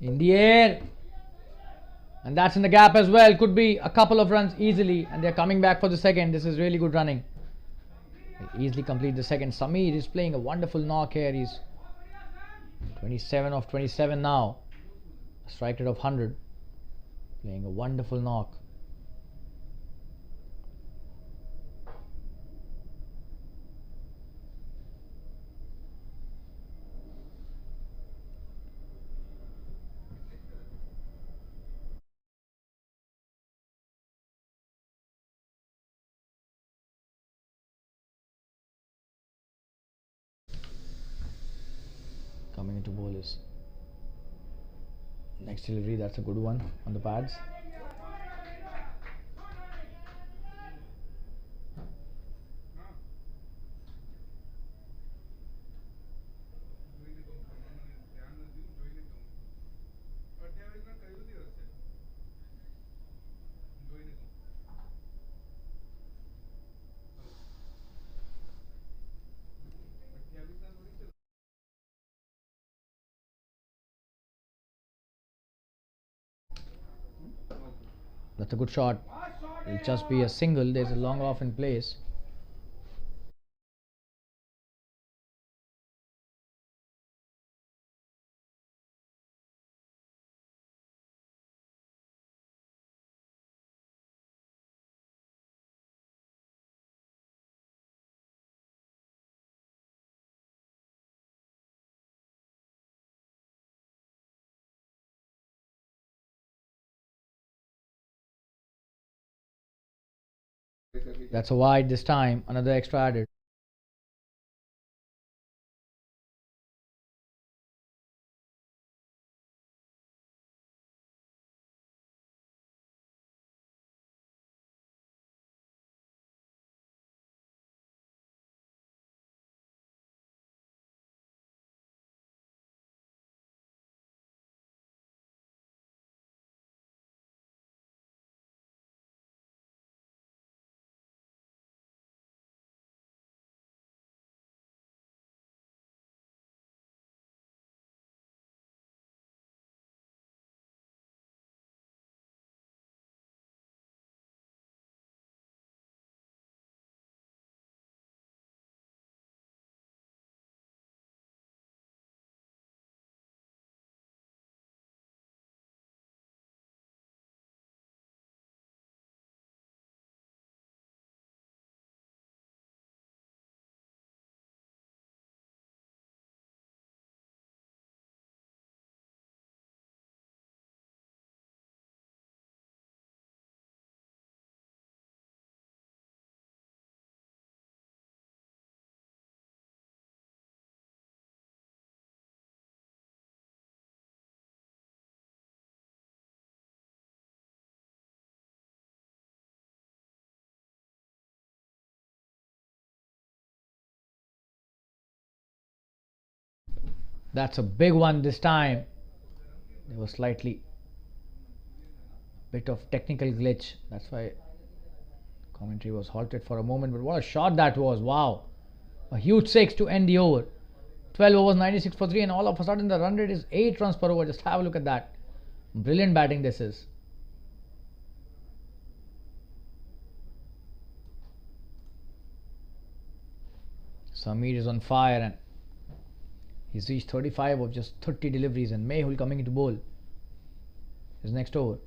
In the air, and that's in the gap as well. Could be a couple of runs easily, and they're coming back for the second. This is really good running. They'll easily complete the second. Samir is playing a wonderful knock here. He's 27 of 27 now, a strike rate of 100, playing a wonderful knock. Coming into bowl is next delivery. That's a good one on the pads. That's a good shot. It'll just be a single. There's a long off in place. That's a wide this time. Another extra added. That's a big one this time. There was slightly bit of technical glitch. That's why commentary was halted for a moment. But what a shot that was. Wow. A huge 6 to end the over. 12 overs, 96 for 3, and all of a sudden the run rate is 8 runs per over. Just have a look at that. Brilliant batting this is. Samir is on fire and he's reached 35 of just 30 deliveries, and Mehul coming into bowl his next over.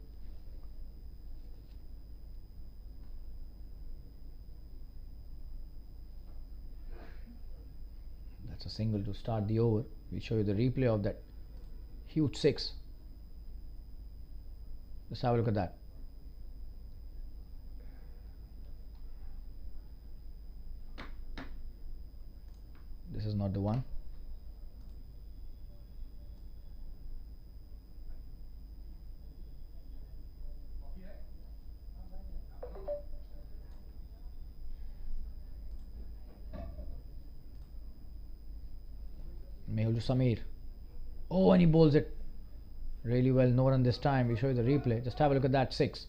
That's a single to start the over. We'll show you the replay of that huge 6. Let's have a look at that. This is not the one. Mehul to Samir. Oh, and he bowls it really well. No run this time. We show you the replay. Just have a look at that 6.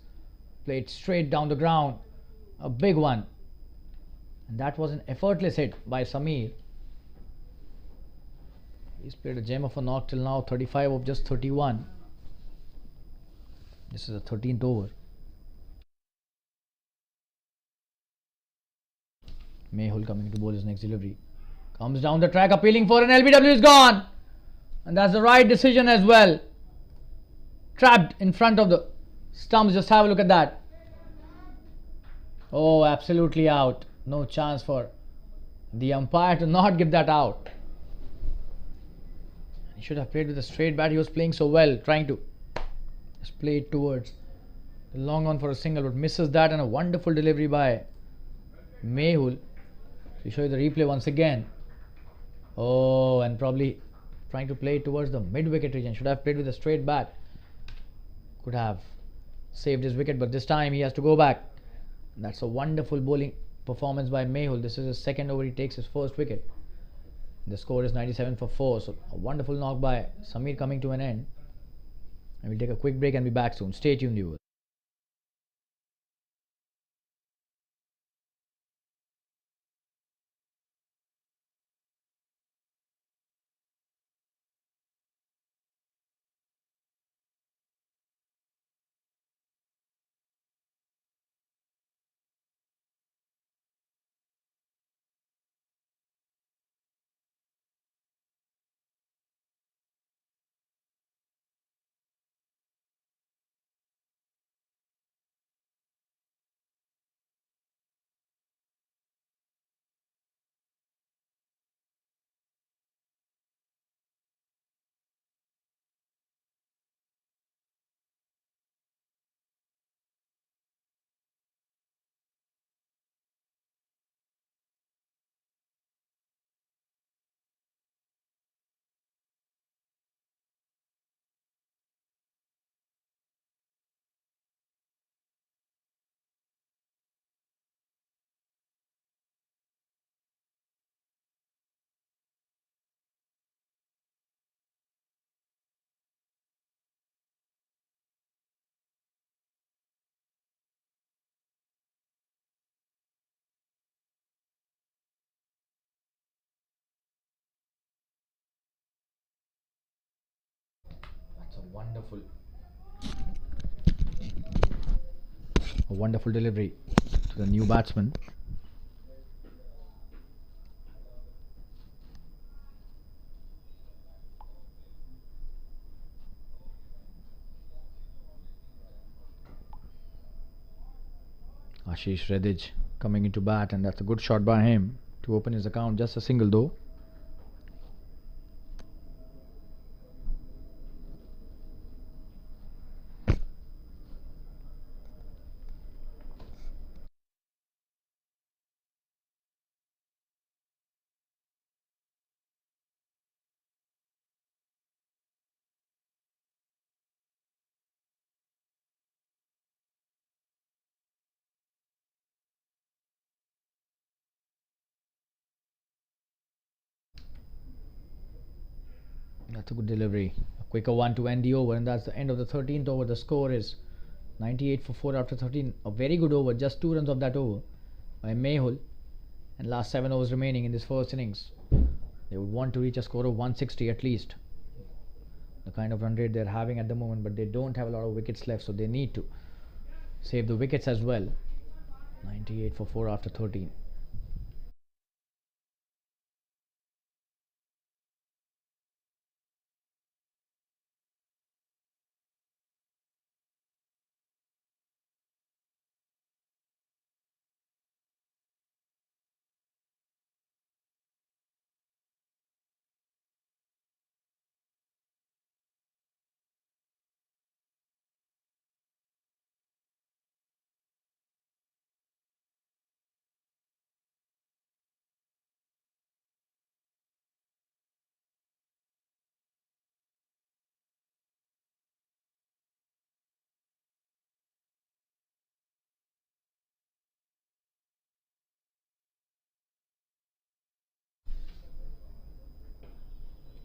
Played straight down the ground. A big one. And that was an effortless hit by Samir. He's played a gem of a knock till now. 35 of just 31. This is the 13th over. Mehul coming to bowl his next delivery. Comes down the track, appealing for an LBW, is gone. And that's the right decision as well. Trapped in front of the stumps. Just have a look at that. Oh, absolutely out. No chance for the umpire to not give that out. He should have played with a straight bat. He was playing so well, trying to just play it towards the long on for a single, but misses that, and a wonderful delivery by Mehul. We show you the replay once again. Oh, and probably trying to play towards the mid-wicket region. Should have played with a straight bat. Could have saved his wicket, but this time he has to go back. That's a wonderful bowling performance by Mehul. This is his second over. He takes his first wicket. The score is 97 for 4. So a wonderful knock by Samir coming to an end. And we'll take a quick break and be back soon. Stay tuned, viewers. Wonderful. A wonderful delivery to the new batsman. Ashish Redij coming into bat, and that's a good shot by him to open his account. Just a single though. That's a good delivery. A quicker one to end the over, and that's the end of the 13th over. The score is 98 for 4 after 13. A very good over, just 2 runs of that over by Mehul. And last 7 overs remaining in this first innings. They would want to reach a score of 160 at least. The kind of run rate they're having at the moment, but they don't have a lot of wickets left, so they need to save the wickets as well. 98 for 4 after 13.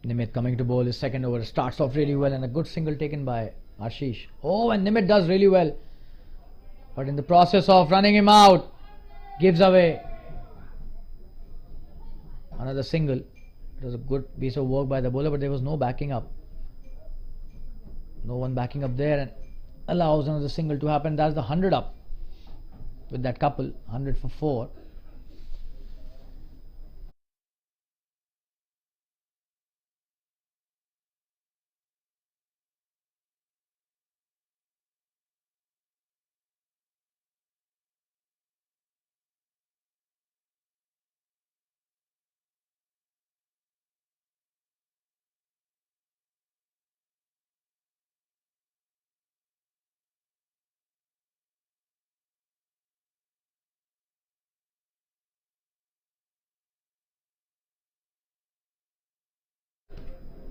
Nimit coming to bowl his second over, starts off really well, and a good single taken by Ashish. Oh, and Nimit does really well, but in the process of running him out, gives away another single. It was a good piece of work by the bowler, but there was no backing up. No one backing up there, and allows another single to happen. That's the 100 up with that couple, 100 for 4.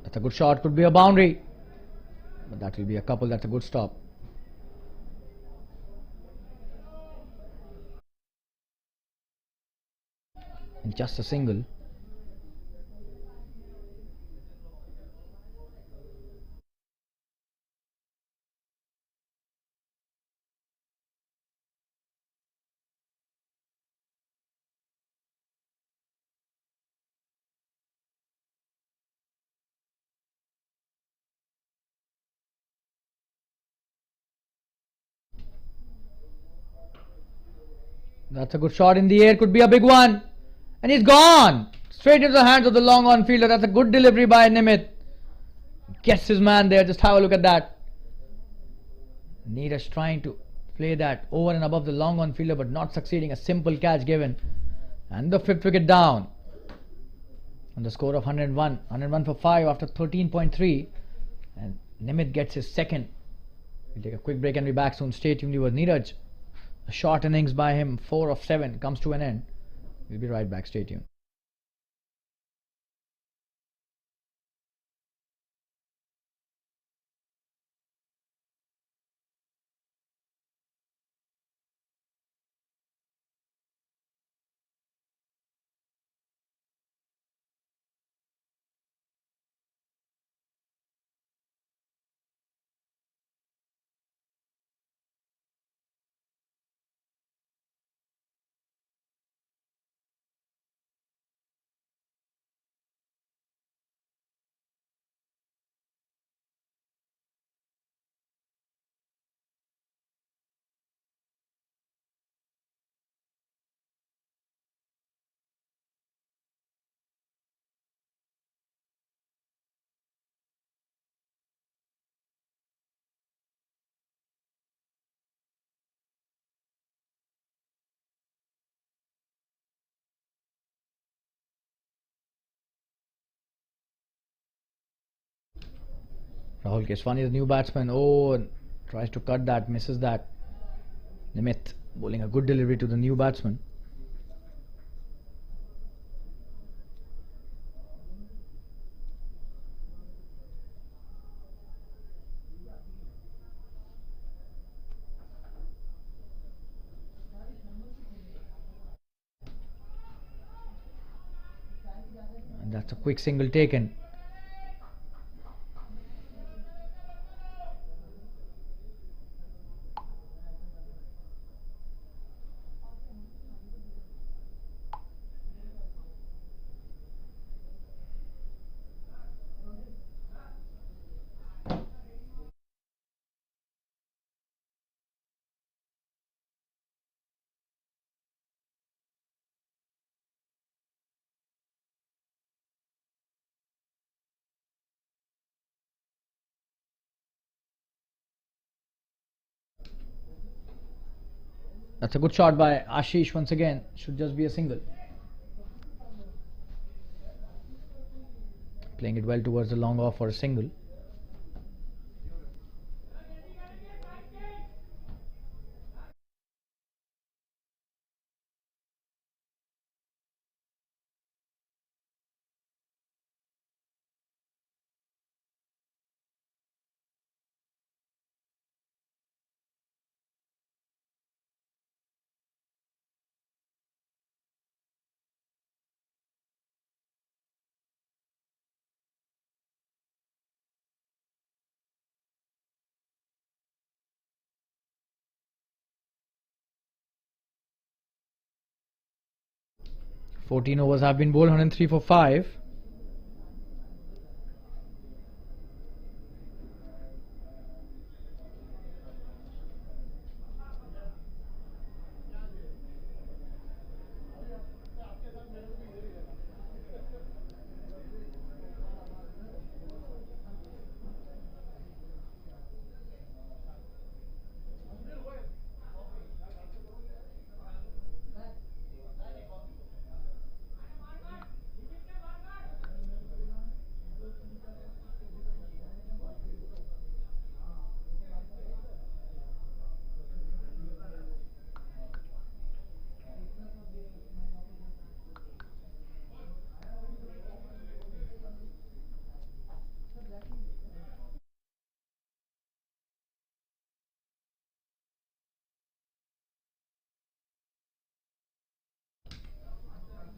That's a good shot, could be a boundary, but that will be a couple. That's a good stop. And just a single. That's a good shot in the air, could be a big one. And he's gone! Straight into the hands of the long on fielder. That's a good delivery by Nimit. Gets his man there, just have a look at that. Neeraj trying to play that over and above the long on fielder, but not succeeding. A simple catch given. And the 5th wicket down. On the score of 101. 101 for 5 after 13.3. And Nimit gets his second. We'll take a quick break and be back soon. Stay tuned with Neeraj. A short innings by him, 4 of 7, comes to an end. We'll be right back. Stay tuned. Rahul Keswani is the new batsman. Oh, and tries to cut that, misses that. Nimit bowling a good delivery to the new batsman. And that's a quick single taken. That's a good shot by Ashish once again. Should just be a single. Playing it well towards the long off for a single. Fourteen overs have been bowled, 103 for 5.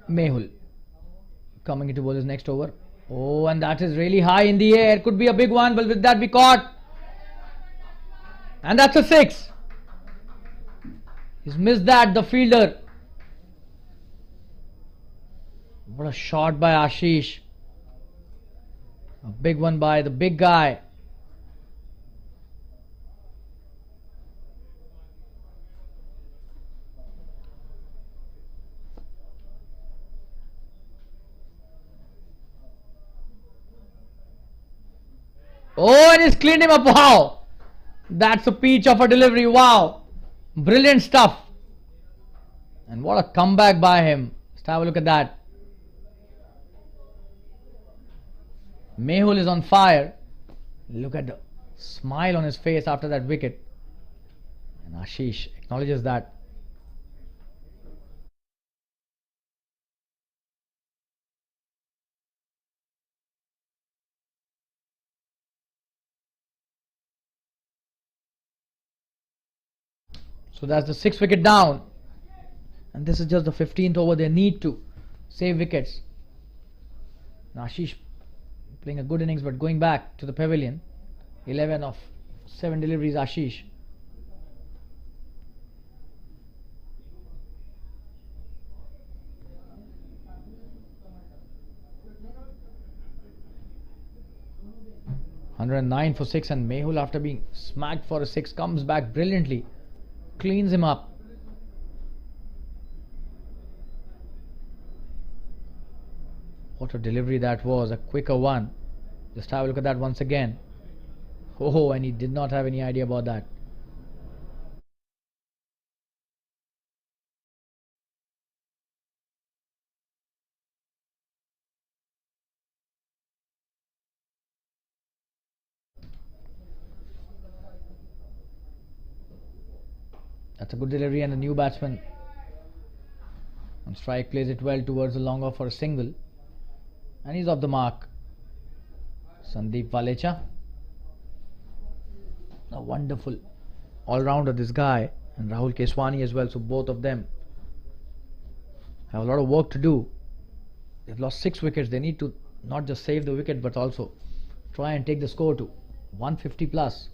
Mehul coming into bowl his next over. Oh, and that is really high in the air. Could be a big one, but will that be caught? And that's a 6. He's missed that, the fielder. What a shot by Ashish. A big one by the big guy. Oh, and he's cleaned him up. Wow. That's a peach of a delivery. Wow. Brilliant stuff. And what a comeback by him. Let's have a look at that. Mehul is on fire. Look at the smile on his face after that wicket. And Ashish acknowledges that. So that's the 6th wicket down. And this is just the 15th over. They need to save wickets. Now Ashish playing a good innings but going back to the pavilion. 11 of 7 deliveries Ashish. (109 for 6), and Mehul, after being smacked for a 6, comes back brilliantly, cleans him up. What a delivery that was, a quicker one. Just have a look at that once again. Oh, and he did not have any idea about that. That's a good delivery, and the new batsman on strike plays it well towards the long off for a single, and he's off the mark. Sandeep Valecha, a wonderful all-rounder this guy, and Rahul Keswani as well, so both of them have a lot of work to do. They've lost 6 wickets. They need to not just save the wicket but also try and take the score to 150 plus.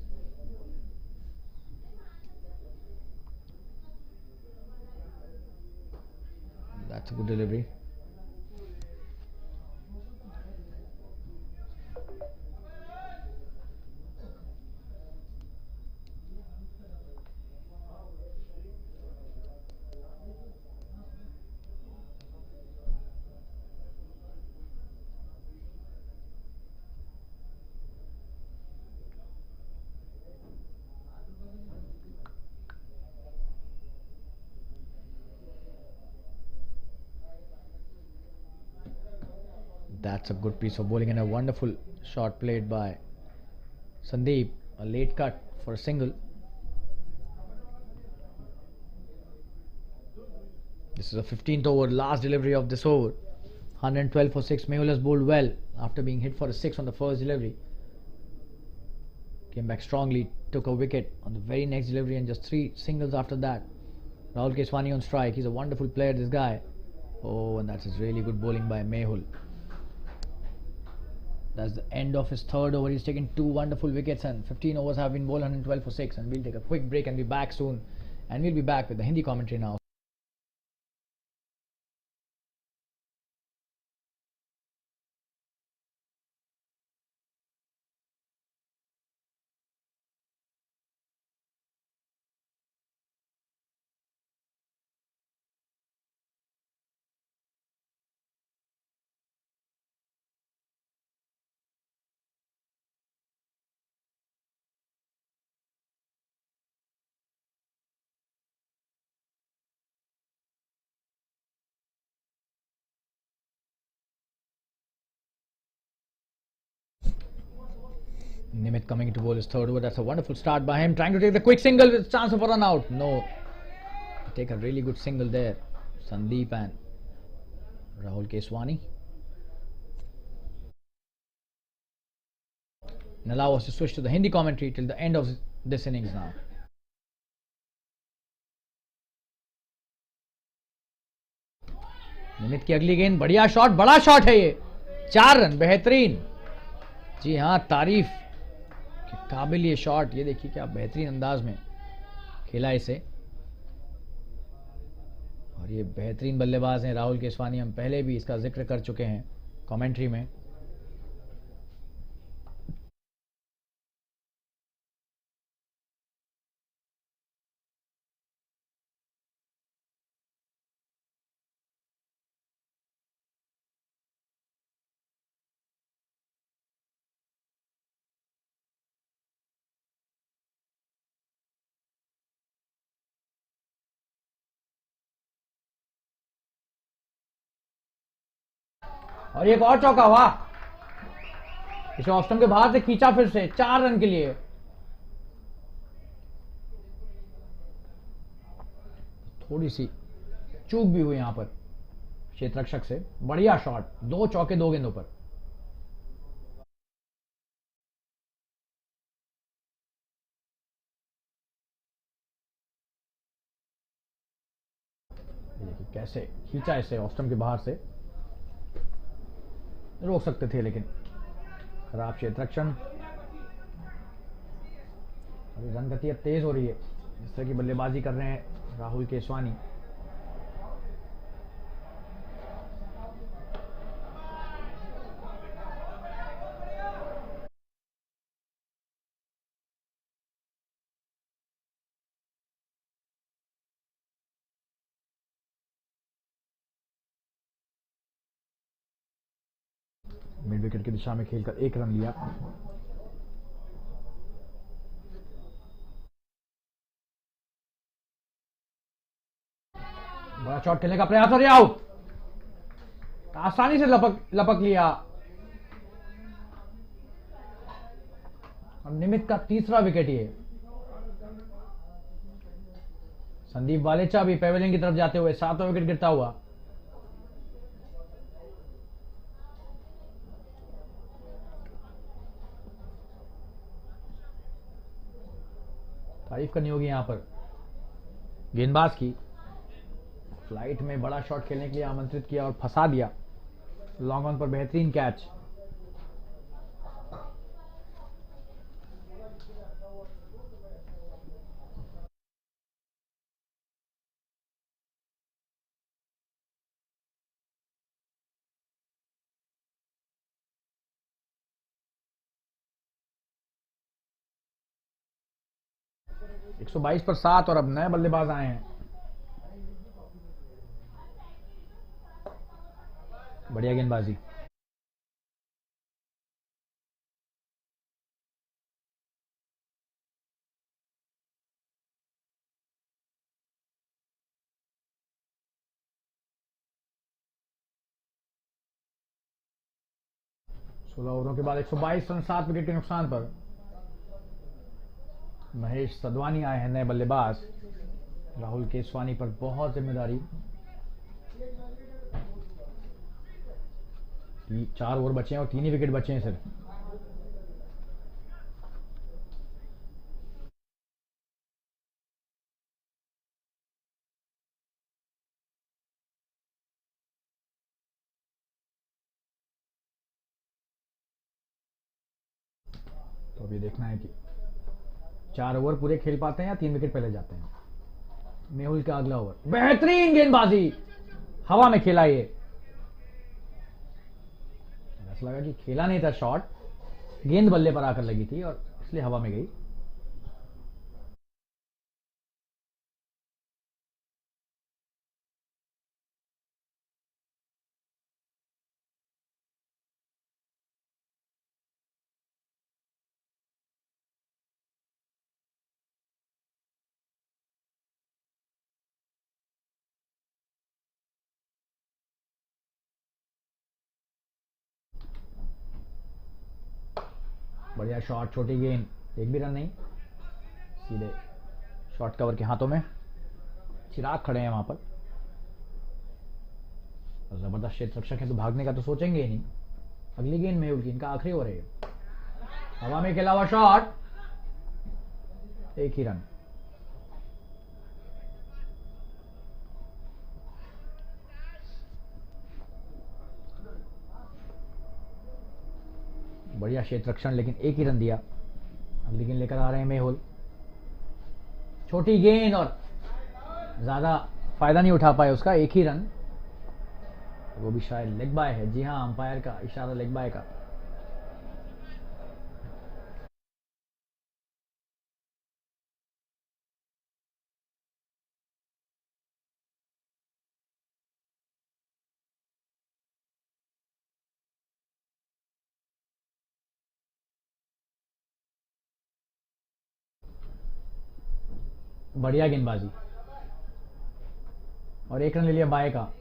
That's a good delivery. That's a good piece of bowling and a wonderful shot played by Sandeep. A late cut for a single. This is a 15th over, last delivery of this over. 112 for 6. Mehul has bowled well after being hit for a 6 on the first delivery. Came back strongly, took a wicket on the very next delivery, and just 3 singles after that. Rahul Keswani on strike. He's a wonderful player, this guy. Oh, and that's his really good bowling by Mehul. That's the end of his third over. He's taken 2 wonderful wickets, and 15 overs have been bowled. 112 for 6. And we'll take a quick break and be back soon. And we'll be back with the Hindi commentary now. Nimit coming to bowl his third over. That's a wonderful start by him. Trying to take the quick single with chance of a run out. No. Take a really good single there. Sandeep and Rahul Keswani. And allow us to switch to the Hindi commentary till the end of this innings now. निमित की अगली गेंद, बढ़िया shot, बड़ा shot है ये. 4 run, बेहतरीन. जी हाँ, तारीफ के काबिल ये शॉट. ये देखिए क्या बेहतरीन अंदाज में खेला इसे. और ये बेहतरीन बल्लेबाज हैं राहुल केसवानी. हम पहले भी इसका जिक्र कर चुके हैं कमेंट्री में. और एक और चौका. वाह, इसे ऑफ स्टंप के बाहर से खींचा फिर से 4 रन के लिए. थोड़ी सी चूक भी हुई यहां पर क्षेत्ररक्षक से. बढ़िया शॉट, 2 चौके 2 गेंदों पर. देखिए कैसे खींचा इसे ऑफ स्टंप के बाहर से. रोक सकते थे लेकिन खराब क्षेत्ररक्षण. अभी रन गति अब तेज हो रही है. इस तरह की बल्लेबाजी कर रहे हैं राहुल केसवानी. मिड विकेट की दिशा में खेलकर 1 रन लिया. बड़ा शॉट खेलने का प्रयास और आउट. आसानी से लपक लिया. और निमित का तीसरा विकेट ये. संदीप वालेचा भी पेवेलियन की तरफ जाते हुए 7वां विकेट गिरता हुआ। तारीफ करनी होगी यहां पर गेंदबाज की, फ्लाइट में बड़ा शॉट खेलने के लिए आमंत्रित किया और फंसा दिया। लॉन्ग ऑन पर बेहतरीन कैच। एक 122 पर 7 और अब नए बल्लेबाज आए हैं। बढ़िया गेंदबाजी। सोलह ओवरों के बाद 122 रन 7 विकेट के नुकसान पर महेश सदवानी आए हैं नए बल्लेबाज। राहुल केसवानी पर बहुत जिम्मेदारी। 4 ओवर बचे हैं और 3 ही विकेट बचे हैं सिर्फ। तो अभी देखना है कि 4 ओवर पूरे खेल पाते हैं या 3 विकेट पहले जाते हैं। मेहुल का अगला ओवर, बेहतरीन गेंदबाजी, हवा में खेला ये। ऐसा लगा कि खेला नहीं था शॉट, गेंद बल्ले पर आकर लगी थी और इसलिए हवा में गई। बढ़िया शॉट, छोटी गेंद, एक भी रन नहीं, सीधे शॉर्ट कवर के हाथों में। चिराग खड़े हैं वहां पर, जबरदस्त क्षेत्र रक्षक है तो भागने का तो सोचेंगे ही नहीं। अगली गेंद मेहुल की, इनका आखिरी ओवर है। हवा में खेला हुआ शॉट, एक ही रन। बढ़िया क्षेत्र रक्षण, लेकिन एक ही रन दिया। अगली गेंद लेकर आ रहे हैं मेहुल, छोटी गेंद और ज्यादा फायदा नहीं उठा पाए उसका, एक ही रन। वो भी शायद लेग बाय है। जी हाँ, अंपायर का इशारा लेग बाय का। बढ़िया गेंदबाजी और एक रन ले लिया बाय का।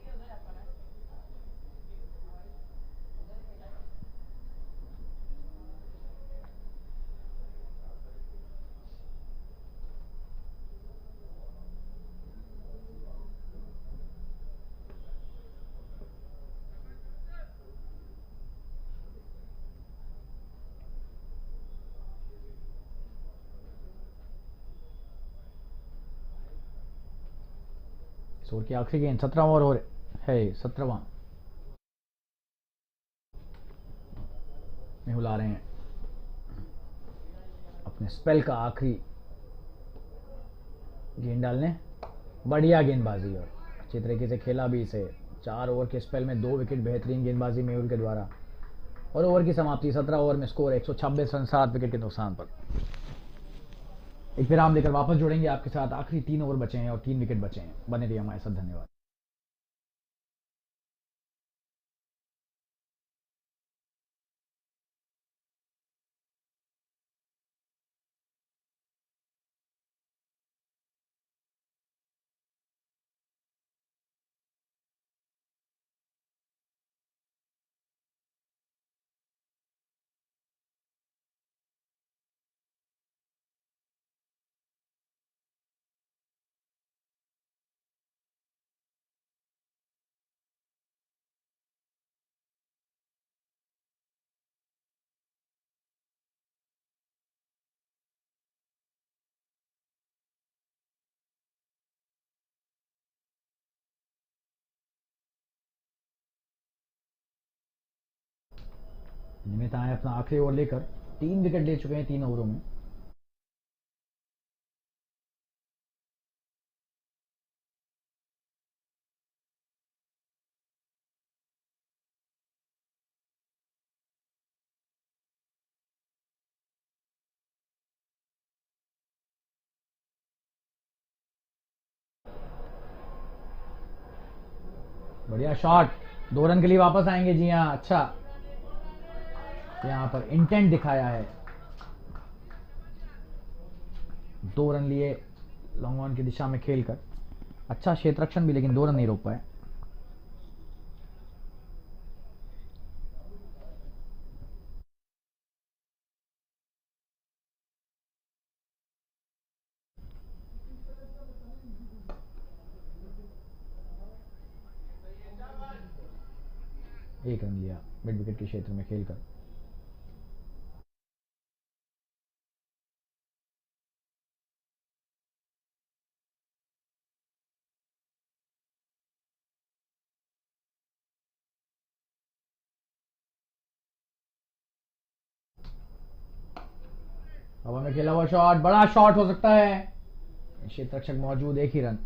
इस ओवर की आखिरी गेंद, 17वां ओवर है, 17वां। मेहुल आ रहे हैं अपने स्पेल का आखिरी गेंद डालने। बढ़िया गेंदबाजी और अच्छी तरीके से खेला भी इसे। 4 ओवर के स्पेल में 2 विकेट, बेहतरीन गेंदबाजी मेहुल के द्वारा। और ओवर की समाप्ति 17 ओवर में स्कोर 126 रन 7 विकेट के नुकसान पर। एक विराम लेकर वापस जुड़ेंगे आपके साथ। आखिरी 3 ओवर बचे हैं और 3 विकेट बचे हैं। बने रहिए हमारे साथ, धन्यवाद। निमित आए अपना आखिरी ओवर लेकर, 3 विकेट ले चुके हैं 3 ओवरों में। बढ़िया शॉट, 2 रन के लिए वापस आएंगे। जी हाँ, अच्छा यहाँ पर इंटेंट दिखाया है। 2 रन लिए लॉन्ग ऑन की दिशा में खेलकर। अच्छा क्षेत्र रक्षण भी, लेकिन 2 रन नहीं रोक पाए। एक रन लिया मिड विकेट के क्षेत्र में खेलकर। हवा में खेला हुआ शॉट, बड़ा शॉट हो सकता है। क्षेत्र रक्षक मौजूद, 1 ही रन।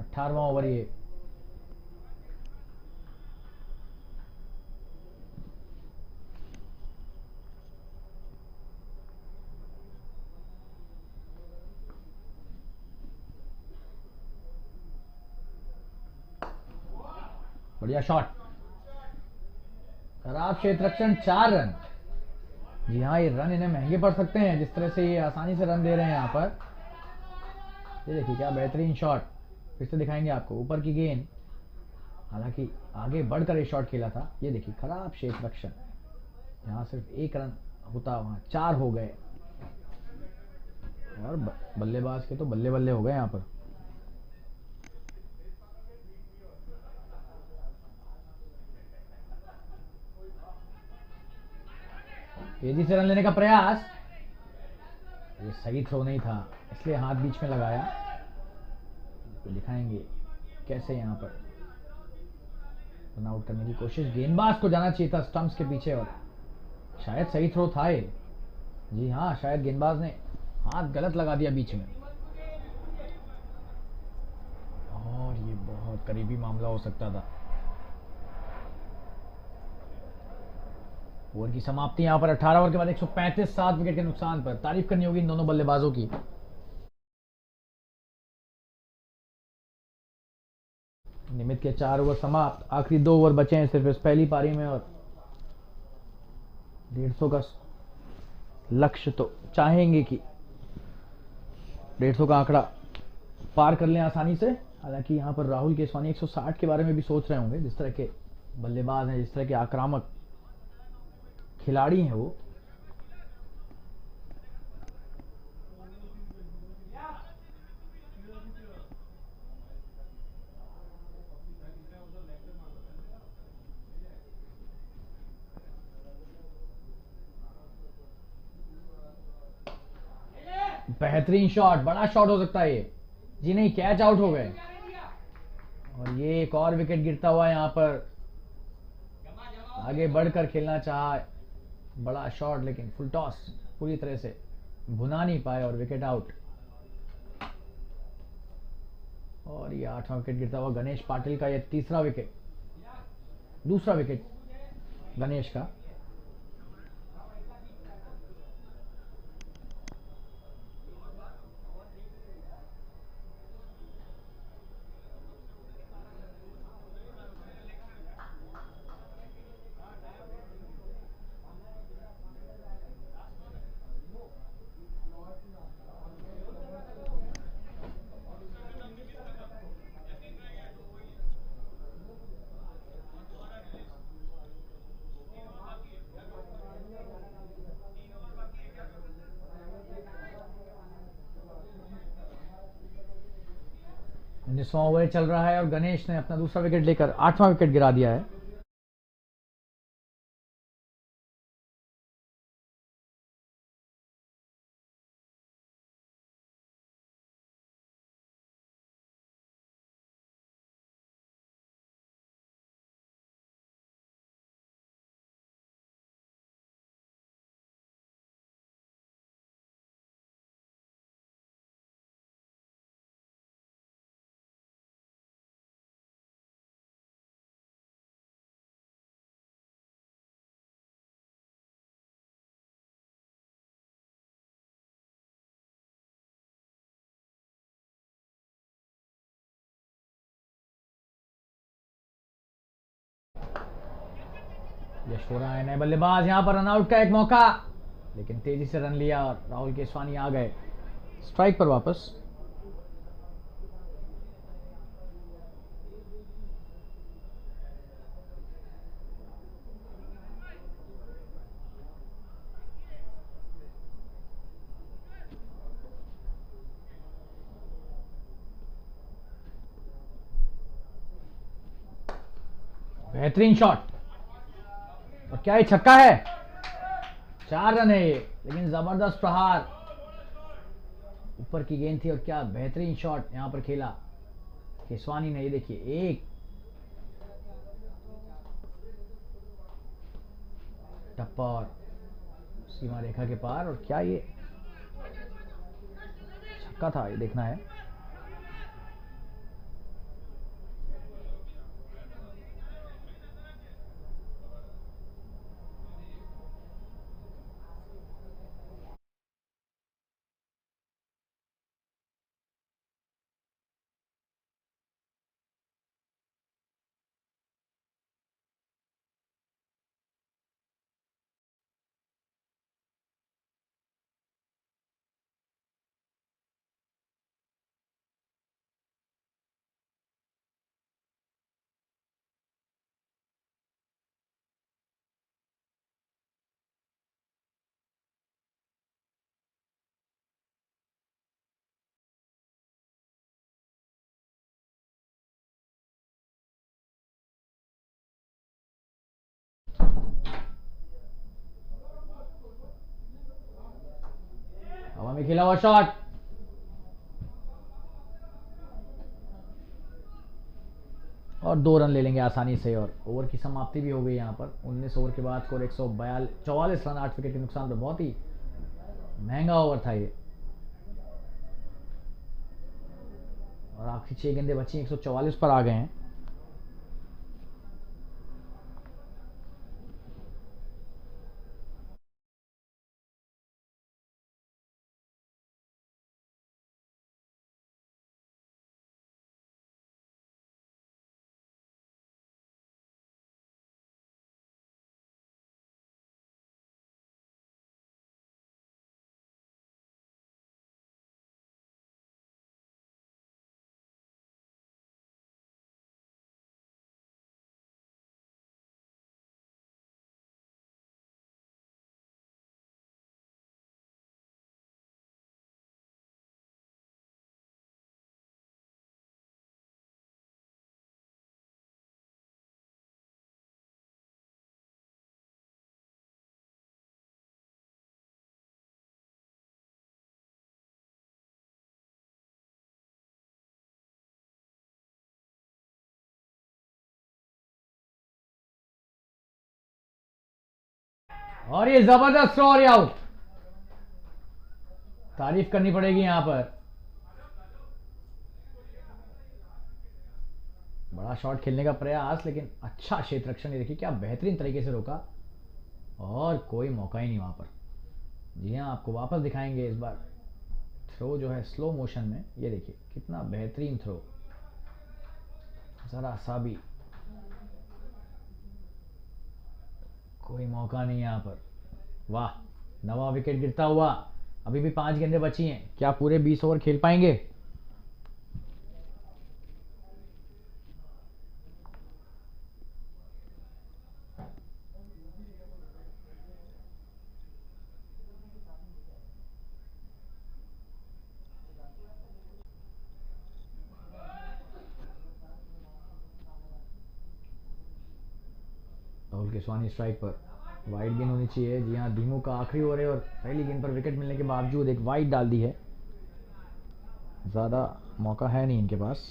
18वां ओवर ये। बढ़िया शॉट, खराब क्षेत्र रक्षण, 4 रन। जी हाँ, ये रन इन्हें महंगे पड़ सकते हैं, जिस तरह से ये आसानी से रन दे रहे हैं यहाँ पर। ये देखिए क्या बेहतरीन शॉट, फिर से दिखाएंगे आपको। ऊपर की गेंद, हालांकि आगे बढ़कर ये शॉट खेला था। ये देखिए खराब क्षेत्र रक्षण, यहाँ सिर्फ 1 रन होता, वहां 4 हो गए। और बल्लेबाज के तो बल्ले बल्ले हो गए यहाँ पर। तेजी से रन लेने का प्रयास, ये सही थ्रो नहीं था, इसलिए हाथ बीच में लगाया। तो दिखाएंगे कैसे यहाँ पर रन आउट करने की कोशिश। गेंदबाज को जाना चाहिए था स्टंप्स के पीछे, और शायद सही थ्रो था ये। जी हाँ, शायद गेंदबाज ने हाथ गलत लगा दिया बीच में, और ये बहुत करीबी मामला हो सकता था। ओवर की समाप्ति यहाँ पर 18 ओवर के बाद 135, 7 विकेट के नुकसान पर। तारीफ करनी होगी इन दोनों बल्लेबाजों की। निमित के 4 ओवर समाप्त, आखिरी 2 ओवर बचे हैं सिर्फ इस पहली पारी में, और 150 का लक्ष्य तो चाहेंगे कि 150 का आंकड़ा पार कर लें आसानी से। हालांकि यहाँ पर राहुल केसवानी 160 के बारे में भी सोच रहे होंगे, जिस तरह के बल्लेबाज हैं, जिस तरह के आक्रामक खिलाड़ी हैं वो। बेहतरीन शॉट, बड़ा शॉट हो सकता है ये। जी नहीं, कैच आउट हो गए, और ये एक और विकेट गिरता हुआ यहाँ पर। आगे बढ़कर खेलना चाहा, बड़ा शॉट, लेकिन फुल टॉस पूरी तरह से भुना नहीं पाए, और विकेट आउट। और ये 8वां विकेट गिरता हुआ गणेश पाटिल का, ये 3रा विकेट, दूसरा विकेट गणेश का। उन्नीसवां ओवर चल रहा है, और गणेश ने अपना दूसरा विकेट लेकर 8वां विकेट गिरा दिया है। यशवरा है बल्लेबाज, यहां पर रनआउट का एक मौका, लेकिन तेजी से रन लिया और राहुल केसवानी आ गए स्ट्राइक पर वापस। बेहतरीन शॉट, और क्या ये छक्का है? 4 रन है ये, लेकिन जबरदस्त प्रहार, ऊपर की गेंद थी और क्या बेहतरीन शॉट यहां पर खेला केसवानी ने। ये देखिए, एक टप्पा और सीमा रेखा के पार, और क्या ये छक्का था, ये देखना है। हवा में खेला हुआ शॉट, और 2 रन ले लेंगे आसानी से, और ओवर की समाप्ति भी हो गई। यहाँ पर 19 ओवर के बाद स्कोर 144 रन, 8 विकेट के नुकसान पर। बहुत ही महंगा ओवर था ये, और आखिरी 6 गेंदें बची, 144 पर आ गए हैं। और ये जबरदस्त थ्रो और आउट, तारीफ करनी पड़ेगी यहां पर। बड़ा शॉट खेलने का प्रयास, लेकिन अच्छा क्षेत्र रक्षण, ये देखिए क्या बेहतरीन तरीके से रोका, और कोई मौका ही नहीं वहां पर। जी हाँ, आपको वापस दिखाएंगे इस बार थ्रो जो है स्लो मोशन में। ये देखिए कितना बेहतरीन थ्रो, जरा सा भी कोई मौका नहीं यहां पर। वाह, नवा विकेट गिरता हुआ। अभी भी 5 गेंदें बची हैं, क्या पूरे 20 ओवर खेल पाएंगे? राहुल केसवानी स्ट्राइक पर, वाइड गेंद होनी चाहिए। जी हाँ, धीमू का आखिरी ओवर है, और पहली गेंद पर विकेट मिलने के बावजूद एक वाइड डाल दी है। ज़्यादा मौका है नहीं इनके पास।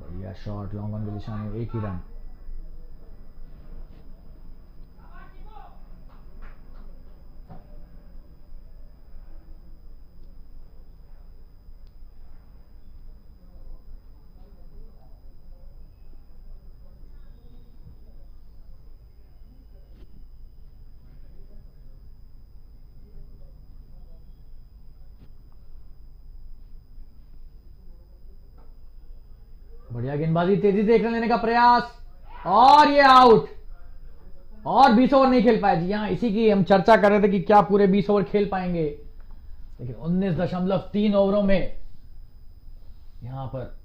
बढ़िया शॉट, लॉन्ग ऑन की दिशा में, एक ही रन। बढ़िया गेंदबाजी, तेजी से एक रन लेने का प्रयास और ये आउट। और 20 ओवर नहीं खेल पाए जी हाँ, इसी की हम चर्चा कर रहे थे कि क्या पूरे 20 ओवर खेल पाएंगे, लेकिन 19.3 ओवरों में यहां पर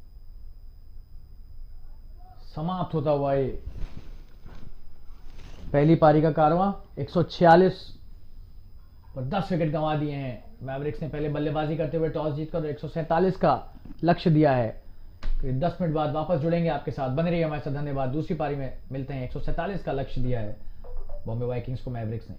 समाप्त होता हुआ ये पहली पारी का कारवां। 146 पर 10 विकेट गंवा दिए हैं मैवरिक्स ने पहले बल्लेबाजी करते हुए टॉस जीतकर 147 का लक्ष्य दिया है। फिर 10 मिनट बाद वापस जुड़ेंगे आपके साथ, बने रहिए हमारे साथ, धन्यवाद। दूसरी पारी में मिलते हैं। 147 का लक्ष्य दिया है बॉम्बे वाइकिंग्स को मैवरिक्स ने।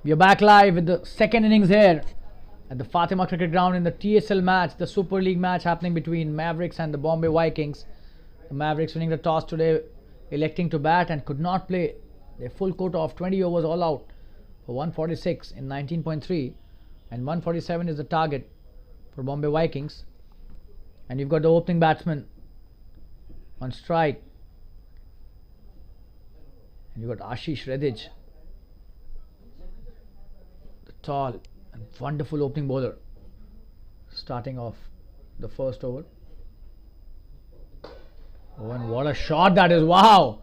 We are back live with the second innings here at the Fatima Cricket Ground in the TSL match, the Super League match happening between Mavericks and the Bombay Vikings. The Mavericks winning the toss today, electing to bat and could not play their full quota of 20 overs all out for 146 in 19.3, and 147 is the target for Bombay Vikings. And you've got the opening batsman on strike, and you've got Ashish Redhage, the tall and wonderful opening bowler, starting off the first over. Oh, and what a shot that is! Wow!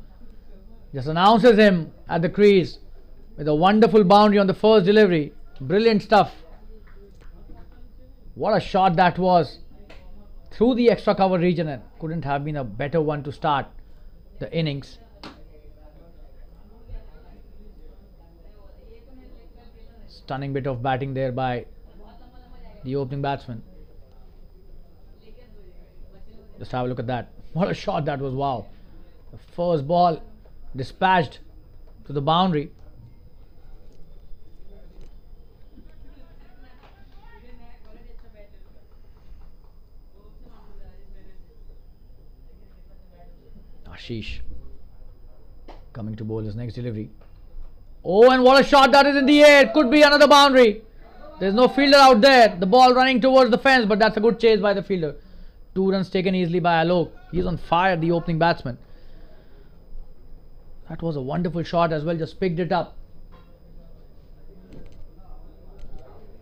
Just announces him at the crease with a wonderful boundary on the first delivery. Brilliant stuff. What a shot that was through the extra cover region, and couldn't have been a better one to start the innings. Stunning bit of batting there by the opening batsman. Just have a look at that. What a shot that was! Wow. The first ball dispatched to the boundary. Ashish coming to bowl his next delivery. Oh, and what a shot that is in the air. Could be another boundary. There's no fielder out there. The ball running towards the fence, but that's a good chase by the fielder. 2 runs taken easily by Alok. He's on fire, the opening batsman. That was a wonderful shot as well. Just picked it up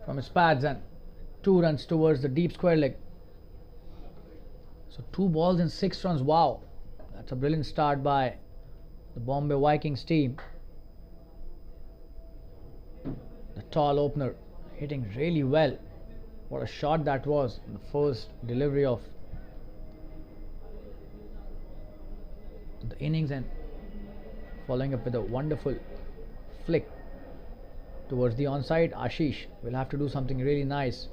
from his pads, and 2 runs towards the deep square leg. So 2 balls and 6 runs. Wow. That's a brilliant start by the Bombay Vikings team. The tall opener hitting really well. What a shot that was in the first delivery of the innings, and following up with a wonderful flick towards the onside. Ashish will have to do something really nice.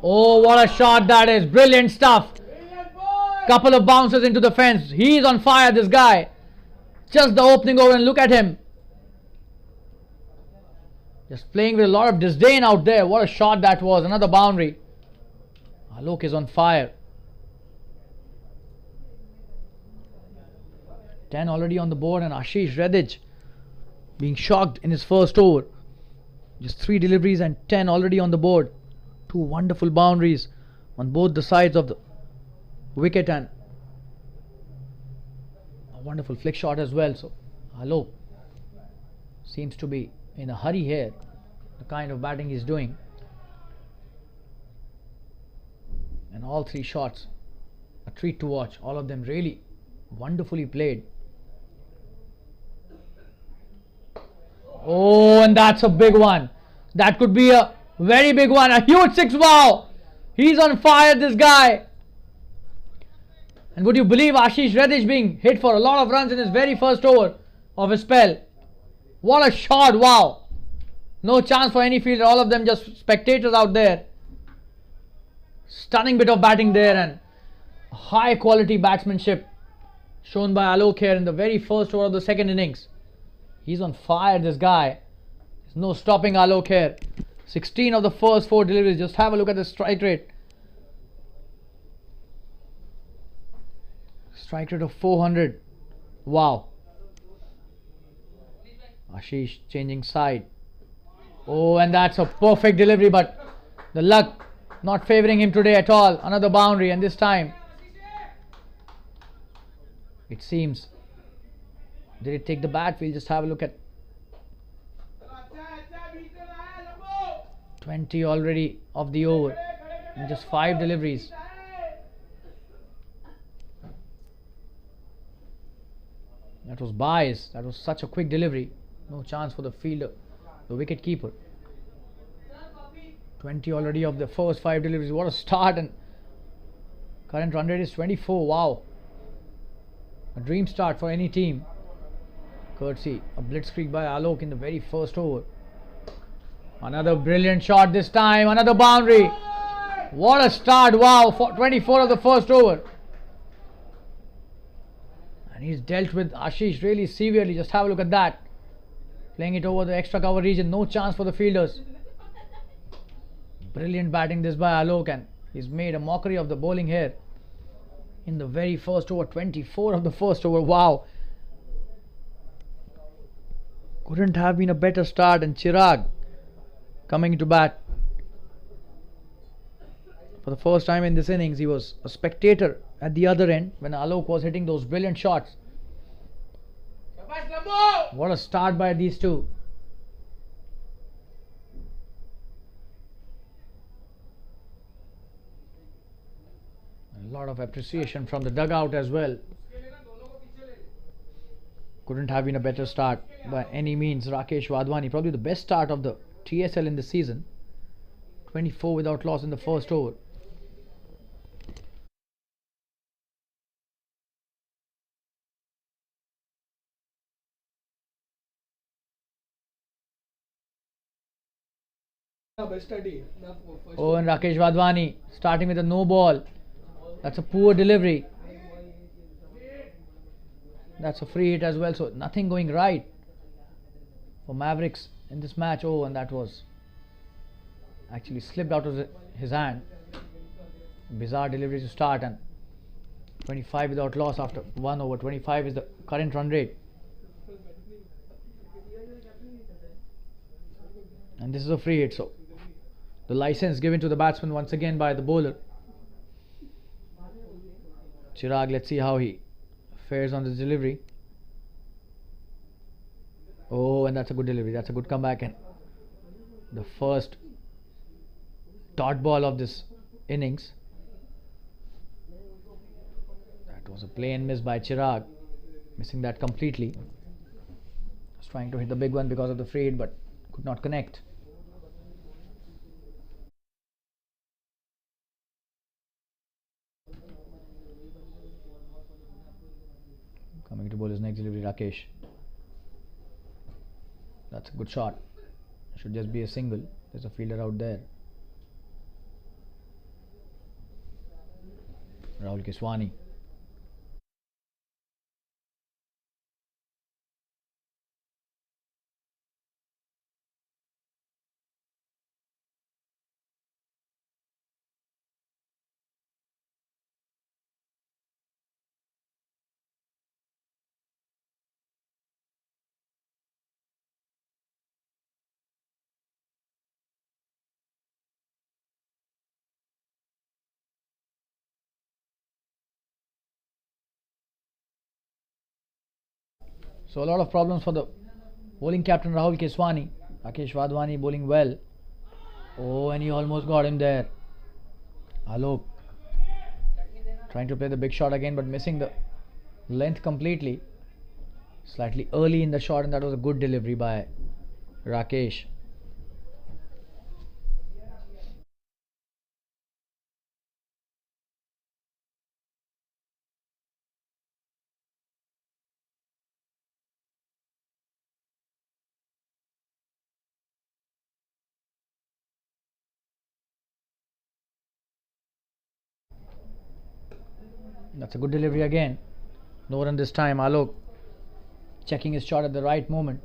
Oh, what a shot that is! Brilliant stuff. Couple of bounces into the fence. He is on fire, this guy. Just the opening over, and look at him. Just playing with a lot of disdain out there. What a shot that was. Another boundary. Alok is on fire. 10 already on the board, and Ashish Redhage being shocked in his first over. Just 3 deliveries and 10 already on the board. 2 wonderful boundaries on both the sides of the wicket, and a wonderful flick shot as well. So Alok seems to be in a hurry here, the kind of batting he's doing. And all 3 shots a treat to watch. All of them really wonderfully played. Oh, and that's a big one. That could be a very big one. A huge 6. Wow. He's on fire, this guy. And would you believe Ashish Redhage being hit for a lot of runs in his very first over of his spell? What a shot. Wow. No chance for any fielder. All of them just spectators out there. Stunning bit of batting there, and high quality batsmanship shown by Alok here in the very first over of the second innings. He's on fire, this guy. There's no stopping Alok here. 16 of the first 4 deliveries. Just have a look at the strike rate. Strike rate of 400. Wow. Ashish changing side. Oh, and that's a perfect delivery, but the luck not favouring him today at all. Another boundary, and this time it seems, did it take the bat? We'll just have a look at 20 already of the over in just 5 deliveries. That was bias. That was such a quick delivery. No chance for the fielder, the wicket keeper. 20 already of the first 5 deliveries. What a start, and current run rate is 24. Wow. A dream start for any team. Courtesy a blitzkrieg by Alok in the very first over. Another brilliant shot this time. Another boundary. What a start. Wow. 24 of the first over. And he's dealt with Ashish really severely. Just have a look at that. Playing it over the extra cover region. No chance for the fielders. Brilliant batting this by Alok, and he's made a mockery of the bowling here. In the very first over, 24 of the first over. Wow. Couldn't have been a better start, and Chirag coming to bat. For the first time in this innings, he was a spectator at the other end when Alok was hitting those brilliant shots. What a start by these two. A lot of appreciation from the dugout as well. Couldn't have been a better start by any means. Rakesh Wadhwani, probably the best start of the TSL in the season. 24 without loss in the first over. Oh, and Rakesh Wadhwani starting with a no ball. That's a poor delivery. That's a free hit as well, so nothing going right for Mavericks in this match. Oh, and that was actually slipped out of his hand. Bizarre delivery to start, and 25 without loss after 1 over. 25 is the current run rate. And this is a free hit, so the license given to the batsman once again by the bowler. Chirag, let's see how he fares on this delivery. Oh, and that's a good delivery. That's a good comeback, and the first dot ball of this innings. That was a plain miss by Chirag, missing that completely. Was trying to hit the big one because of the free hit, but could not connect. Coming to bowl his next delivery, Rakesh. That's a good shot. Should just be a single. There's a fielder out there. Rahul Keswani. So a lot of problems for the bowling captain Rahul Keswani. Rakesh Wadhwani bowling well. Oh, and he almost got him there. Alok trying to play the big shot again, but missing the length completely. Slightly early in the shot, and that was a good delivery by Rakesh. That's a good delivery again. No run this time. Alok checking his shot at the right moment.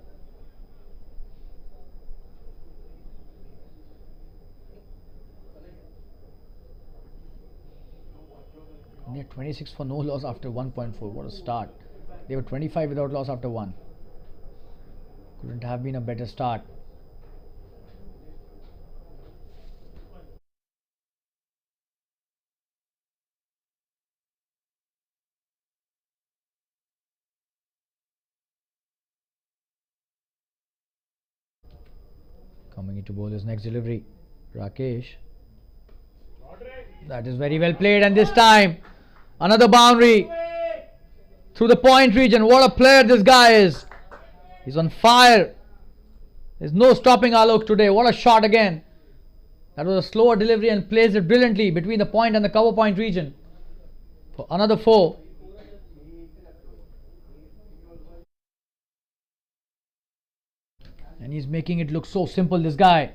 And they're 26 for no loss after 1.4. What a start. They were 25 without loss after 1. Couldn't have been a better start. Coming into bowl his next delivery, Rakesh. That is very well played, and this time another boundary through the point region. What a player this guy is. He's on fire. There's no stopping Alok today. What a shot again. That was a slower delivery and plays it brilliantly between the point and the cover point region for another 4. And he's making it look so simple, this guy.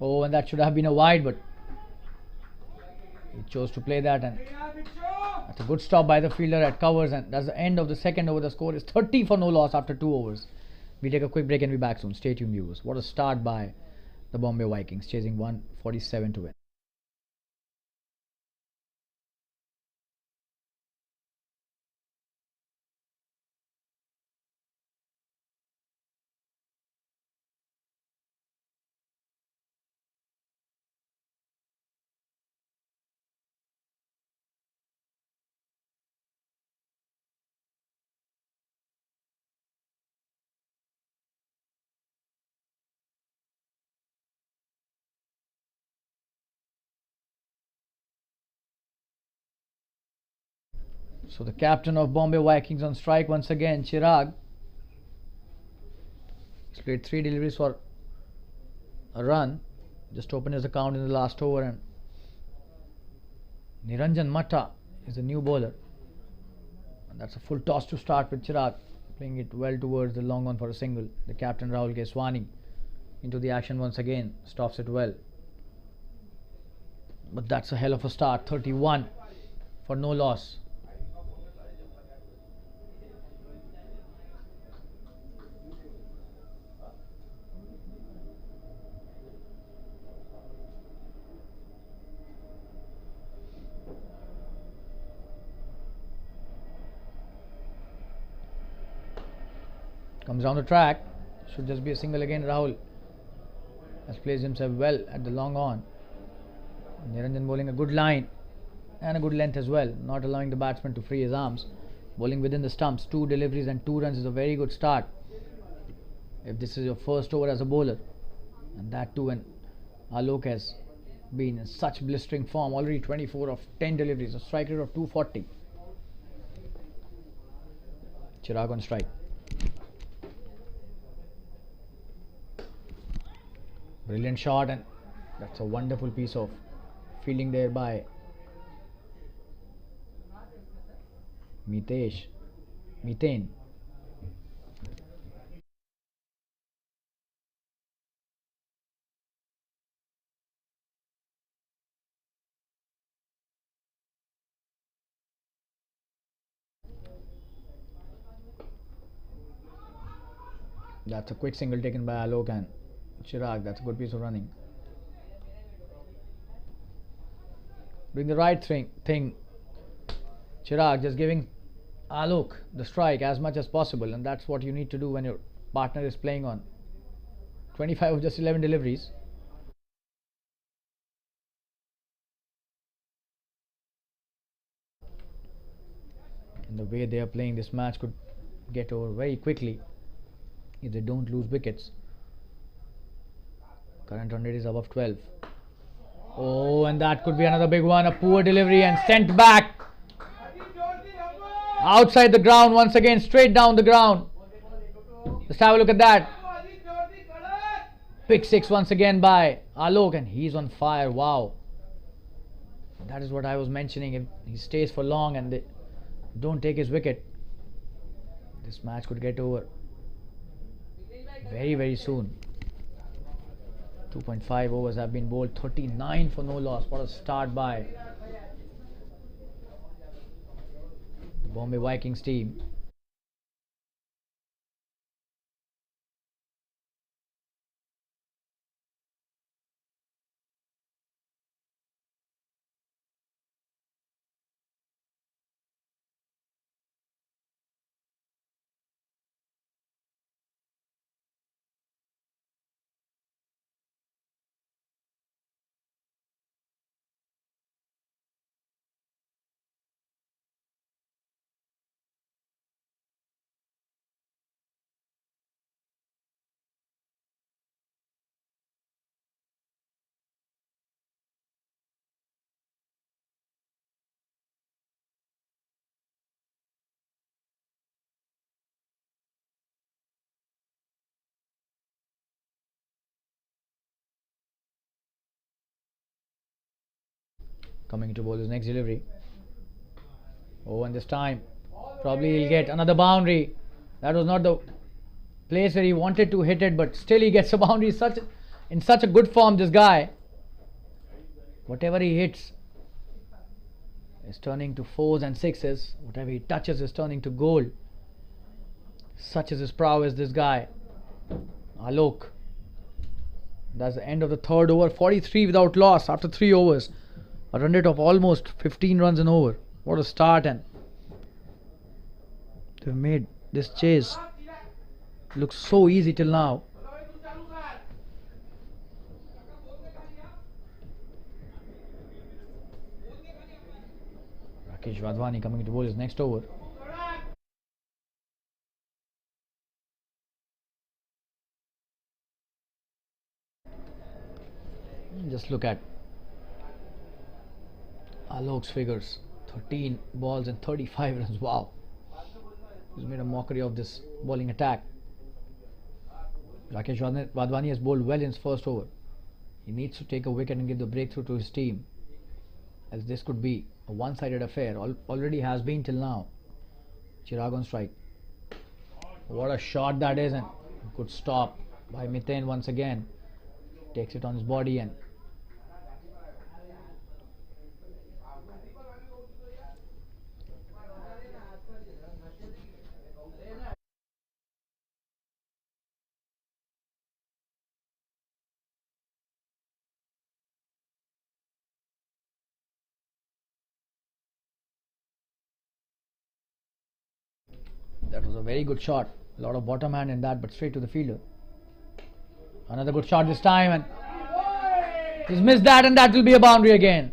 Oh, and that should have been a wide, but he chose to play that, and that's a good stop by the fielder at covers, and that's the end of the second over. The score is 30 for no loss after 2 overs. We take a quick break and be back soon. Stay tuned, viewers. What a start by the Bombay Vikings, chasing 147 to win. So the captain of Bombay Vikings on strike once again, Chirag. He's played 3 deliveries for a run. Just opened his account in the last over, and Niranjan Matta is the new bowler. And that's a full toss to start with Chirag, playing it well towards the long on for a single. The captain Rahul Keswani into the action once again, stops it well. But that's a hell of a start, 31 for no loss. Comes down the track, should just be a single again. Rahul has placed himself well at the long on. Niranjan bowling a good line and a good length as well, not allowing the batsman to free his arms. Bowling within the stumps, 2 deliveries and 2 runs is a very good start if this is your first over as a bowler, and that too when Alok has been in such blistering form, already 24 of 10 deliveries, a strike rate of 240. Chirag on strike. Brilliant shot, and that's a wonderful piece of fielding there by Methane. That's a quick single taken by Alok, and Chirag, that's a good piece of running. Doing the right thing. Chirag just giving Alok the strike as much as possible, and that's what you need to do when your partner is playing on 25 of just 11 deliveries. And the way they are playing, this match could get over very quickly if they don't lose wickets. Current run rate is above 12. Oh, and that could be another big one. A poor delivery and sent back outside the ground once again, straight down the ground. Just have a look at that. Pick 6 once again by Alok, and he's on fire. Wow. That is what I was mentioning. If he stays for long and they don't take his wicket, this match could get over very, very soon. 2.5 overs have been bowled, 39 for no loss. What a start by the Bombay Vikings team. Coming to bowl his next delivery. Oh, and this time probably he'll get another boundary. That was not the place where he wanted to hit it, but still he gets a boundary. Such in such a good form, this guy. Whatever he hits is turning to 4s and 6s. Whatever he touches is turning to gold. Such is his prowess, this guy. Alok. That's the end of the third over. 43 without loss after 3 overs. A run rate of almost 15 runs an over. What a start, and they've made this chase look so easy till now. Rakesh Wadhwani coming to bowl his next over. Just look at Alok's figures. 13 balls and 35 runs. Wow. He's made a mockery of this bowling attack. Rakesh Wadhwani has bowled well in his first over. He needs to take a wicket and give the breakthrough to his team, as this could be a one-sided affair. Already has been till now. Chirag on strike. What a shot that is, and good stop by Mid-innings once again. Takes it on his body, and that was a very good shot. A lot of bottom hand in that, but straight to the fielder. Another good shot this time, and he's missed that, and that will be a boundary again.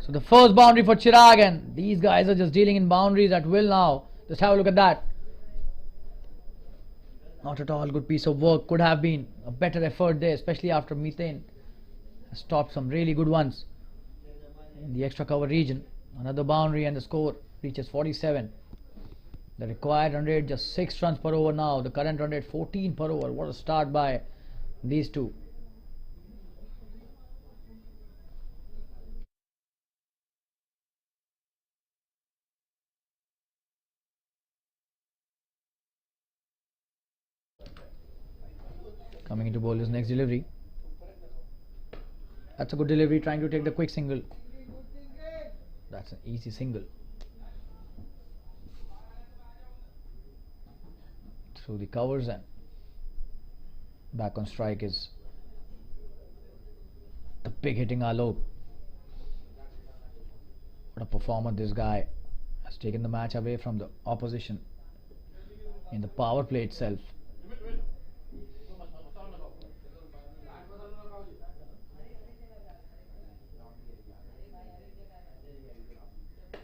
So the first boundary for Chirag, and these guys are just dealing in boundaries at will now. Just have a look at that. Not at all good piece of work. Could have been a better effort there, especially after Mid-innings has stopped some really good ones in the extra cover region. Another boundary, and the score reaches 47. The required run rate just 6 runs per over now. The current run rate 14 per over. What a start by these two. Coming into bowl his next delivery. That's a good delivery, trying to take the quick single. That's an easy single. Through the covers, and back on strike is the big hitting Alok. What a performer this guy. Has taken the match away from the opposition in the power play itself.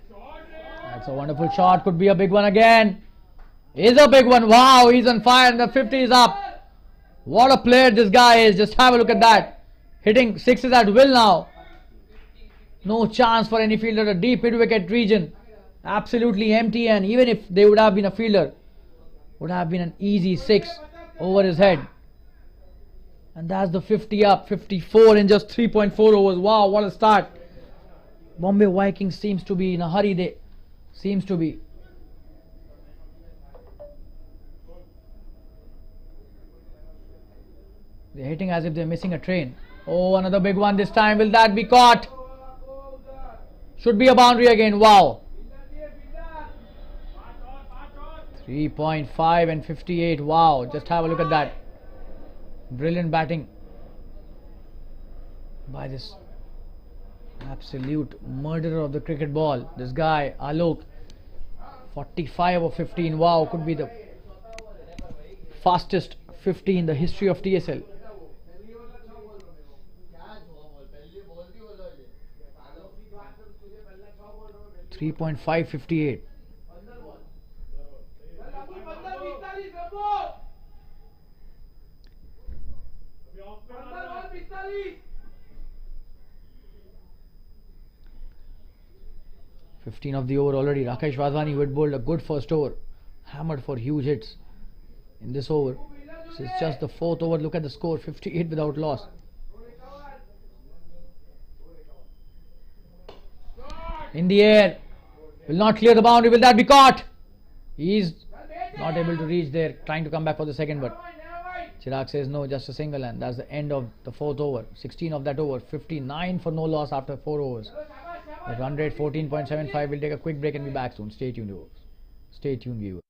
That's a wonderful shot. Could be a big one again. Is a big one. Wow, he's on fire, and the 50 is up. What a player this guy is. Just have a look at that. Hitting 6s at will now. No chance for any fielder. A deep mid-wicket region. Absolutely empty, and even if they would have been a fielder, would have been an easy 6 over his head. And that's the 50 up. 54 in just 3.4 overs. Wow, what a start. Bombay Vikings seems to be in a hurry. They seems to be. They're hitting as if they're missing a train. Oh, another big one this time. Will that be caught? Should be a boundary again. Wow. 3.5 and 58. Wow. Just have a look at that. Brilliant batting by this absolute murderer of the cricket ball. This guy, Alok. 45 over 15. Wow. Could be the fastest 50 in the history of TSL. 3.558. Of the over already. Rakesh Wadhwani, who had bowled a good first over, hammered for huge hits in this over. This is just the 4th over. Look at the score, 58 without loss. In the air, will not clear the boundary. Will that be caught? He is not able to reach there, trying to come back for the second, but Chirag says no, just a single, and that's the end of the 4th over. 16 of that over, 59 for no loss after 4 overs. The run rate 14.75. We'll take a quick break and be back soon. Stay tuned, viewers. Stay tuned, viewers.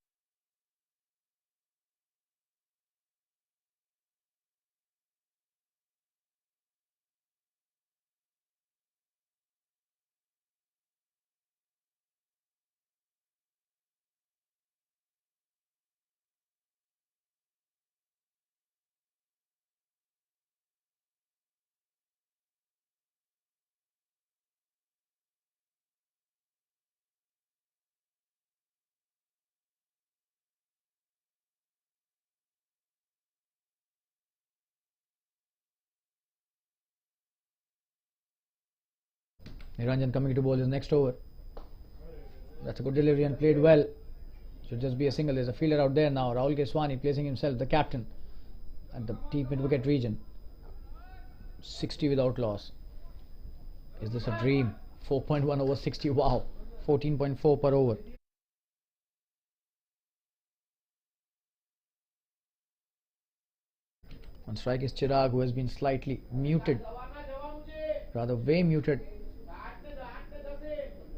Niranjan coming to bowl his next over. That's a good delivery and played well. Should just be a single. There's a fielder out there now. Rahul Keswani placing himself, the captain, at the deep mid-wicket region. 60 without loss. Is this a dream? 4.1 over 60. Wow. 14.4 per over. On strike is Chirag, who has been slightly muted. Rather way muted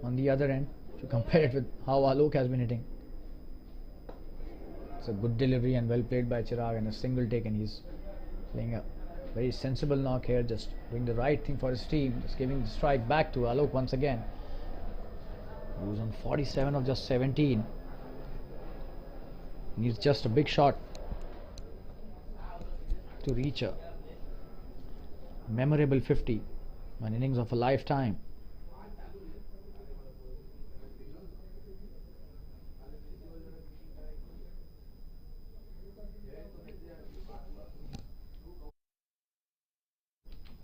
on the other end, to compare it with how Alok has been hitting. It's a good delivery and well played by Chirag, and a single taken. He's playing a very sensible knock here, just doing the right thing for his team, just giving the strike back to Alok once again, who's on 47 of just 17. Needs just a big shot to reach a memorable 50, an innings of a lifetime.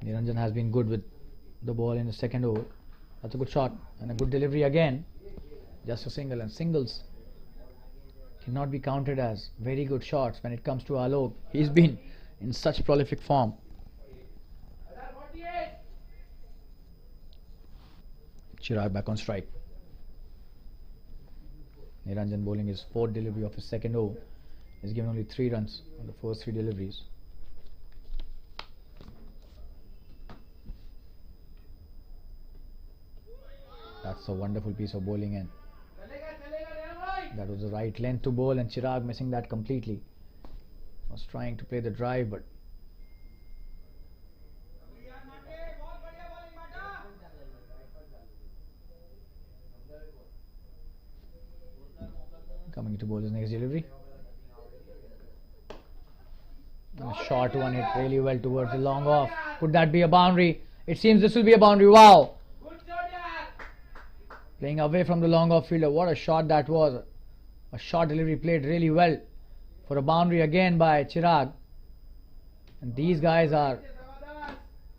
Niranjan has been good with the ball in the second over. That's a good shot and a good delivery again. Just a single, and singles cannot be counted as very good shots when it comes to Alok. He's been in such prolific form. Chirag back on strike. Niranjan bowling his 4th delivery of his second over. He's given only 3 runs on the first 3 deliveries. That's a wonderful piece of bowling, and that was the right length to bowl, and Chirag missing that completely. Was trying to play the drive, but coming to bowl his next delivery. And a short one hit really well towards the long off. Could that be a boundary? It seems this will be a boundary. Wow! Playing away from the long off fielder. What a shot that was. A short delivery played really well for a boundary again by Chirag. And these guys are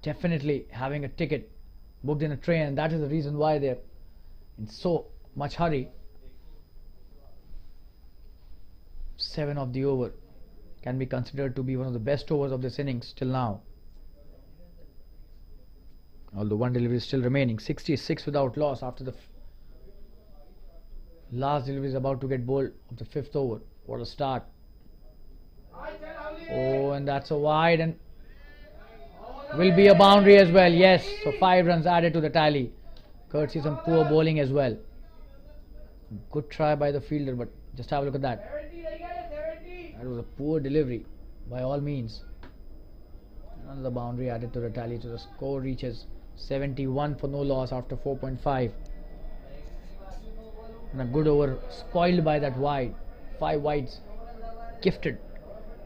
definitely having a ticket booked in a train, and that is the reason why they're in so much hurry. 7 of the over can be considered to be one of the best overs of this innings till now. Although 1 delivery is still remaining. 66 without loss after the last delivery is about to get bowled of the 5th over. What a start. Oh, and that's a wide, and will be a boundary as well. Yes, so 5 runs added to the tally, courtesy some poor bowling as well. Good try by the fielder, but just have a look at that. That was a poor delivery by all means. Another boundary added to the tally, so the score reaches 71 for no loss after 4.5. And a good over spoiled by that wide. 5 wides gifted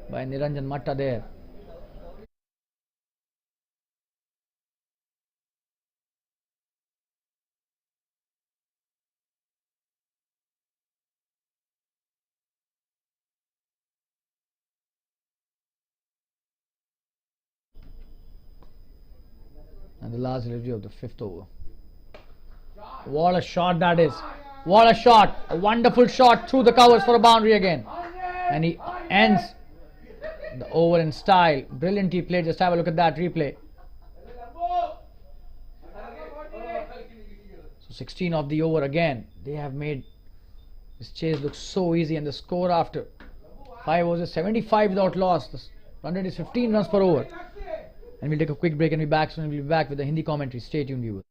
by Niranjan Matta there. And the last delivery of the 5th over. What a shot that is. What a shot. A wonderful shot through the covers for a boundary again. And he ends the over in style. Brilliantly played. Just have a look at that replay. So 16 of the over again. They have made this chase look so easy, and the score after 5 overs is 75 without loss. The Run rate is 15 runs per over. And we'll take a quick break and be back soon. We'll be back with the Hindi commentary. Stay tuned, viewers.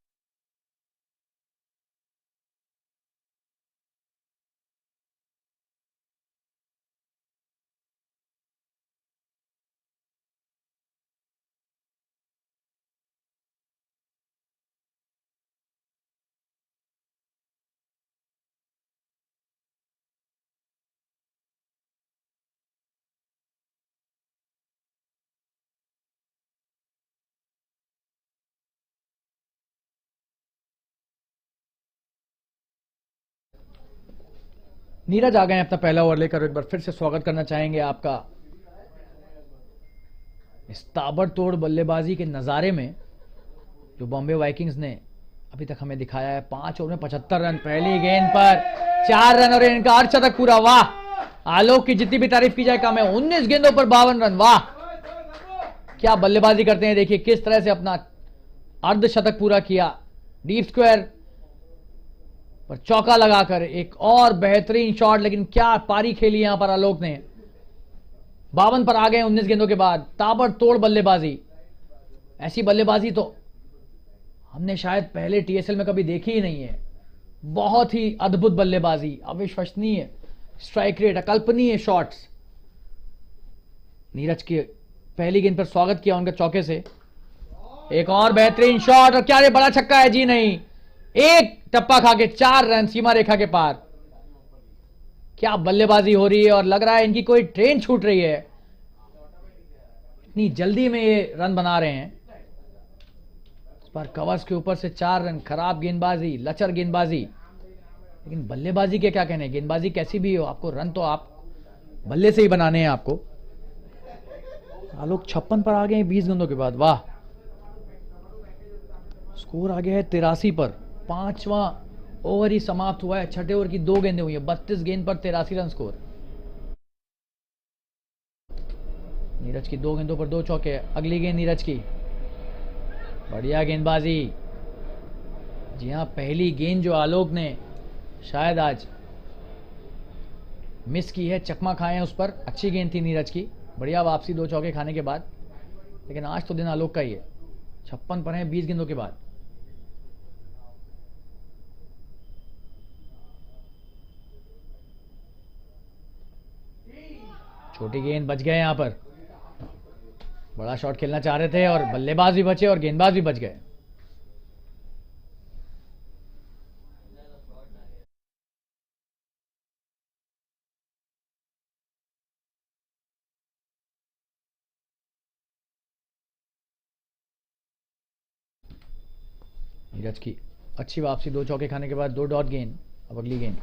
Neeraj आ गए हैं अपना पहला over लेकर। एक बार फिर से स्वागत करना चाहेंगे आपका इस ताबड़तोड़ बल्लेबाजी के नज़ारे में जो बॉम्बे वाइकिंग्स ने अभी तक हमें दिखाया है। 5 ओवर में 75 रन, पहली गेंद पर 4 रन और इनका अर्धशतक पूरा। वाह, आलोक की जितनी भी तारीफ की जाए कम है। 19 गेंदों पर 52 रन। वाह, क्या बल्लेबाजी करते हैं। देखिए किस तरह से अपना अर्धशतक पूरा किया। डीप स्क्वायर पर चौका लगाकर एक और बेहतरीन शॉट, लेकिन क्या पारी खेली यहां पर आलोक ने। 52 पर आ गए 19 गेंदों के बाद। ताबड़तोड़ बल्लेबाजी, ऐसी बल्लेबाजी तो हमने शायद पहले टीएसएल में कभी देखी ही नहीं है। बहुत ही अद्भुत बल्लेबाजी, अविश्वसनीय स्ट्राइक रेट, अकल्पनीय शॉट्स। नीरज के पहली गेंद पर स्वागत किया उनका चौके से। एक और बेहतरीन शॉट, और क्या ये बड़ा छक्का है? जी नहीं, एक टप्पा खा के 4 रन सीमा रेखा के पार। क्या बल्लेबाजी हो रही है, और लग रहा है इनकी कोई ट्रेन छूट रही है, इतनी जल्दी में ये रन बना रहे हैं। इस बार कवर्स के ऊपर से 4 रन। खराब गेंदबाजी, लचर गेंदबाजी, लेकिन बल्लेबाजी के क्या कहने। गेंदबाजी कैसी भी हो, आपको रन तो आप बल्ले से ही बनाने हैं आपको। आलोक 56 पर आ गए 20 गेंदों के बाद। वाह, स्कोर आ गया है 83 पर। 5वां ओवर ही समाप्त हुआ है। छठे ओवर की 2 गेंदें हुई है। 32 गेंद पर 83 रन स्कोर। नीरज की 2 गेंदों पर 2 चौके। अगली गेंद नीरज की, बढ़िया गेंदबाजी। जी हां, पहली गेंद जो आलोक ने शायद आज मिस की है, चकमा खाए हैं उस पर। अच्छी गेंद थी नीरज की, बढ़िया वापसी 2 चौके खाने के बाद। लेकिन आज तो दिन आलोक का ही है। 56 पर है 20 गेंदों के बाद। छोटी गेंद, बच गए यहां पर। बड़ा शॉट खेलना चाह रहे थे और बल्लेबाज भी बचे और गेंदबाज भी बच गए। नीरज की अच्छी वापसी 2 चौके खाने के बाद। 2 डॉट गेंद। अब अगली गेंद,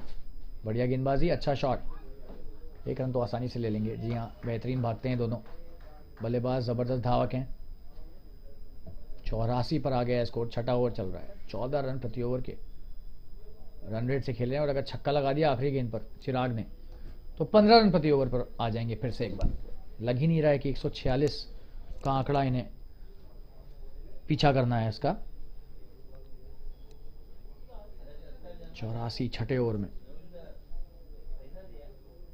बढ़िया गेंदबाजी, अच्छा शॉट। 1 रन तो आसानी से ले लेंगे। जी हाँ, बेहतरीन भागते हैं दोनों बल्लेबाज, ज़बरदस्त धावक हैं। 84 पर आ गया है स्कोर। छठा ओवर चल रहा है। 14 रन प्रति ओवर के रन रेट से खेल रहे हैं, और अगर छक्का लगा दिया आखिरी गेंद पर चिराग ने तो 15 रन प्रति ओवर पर आ जाएंगे फिर से एक बार। लग ही नहीं रहा है कि 146 का आंकड़ा इन्हें पीछा करना है इसका। 84 छठे ओवर में।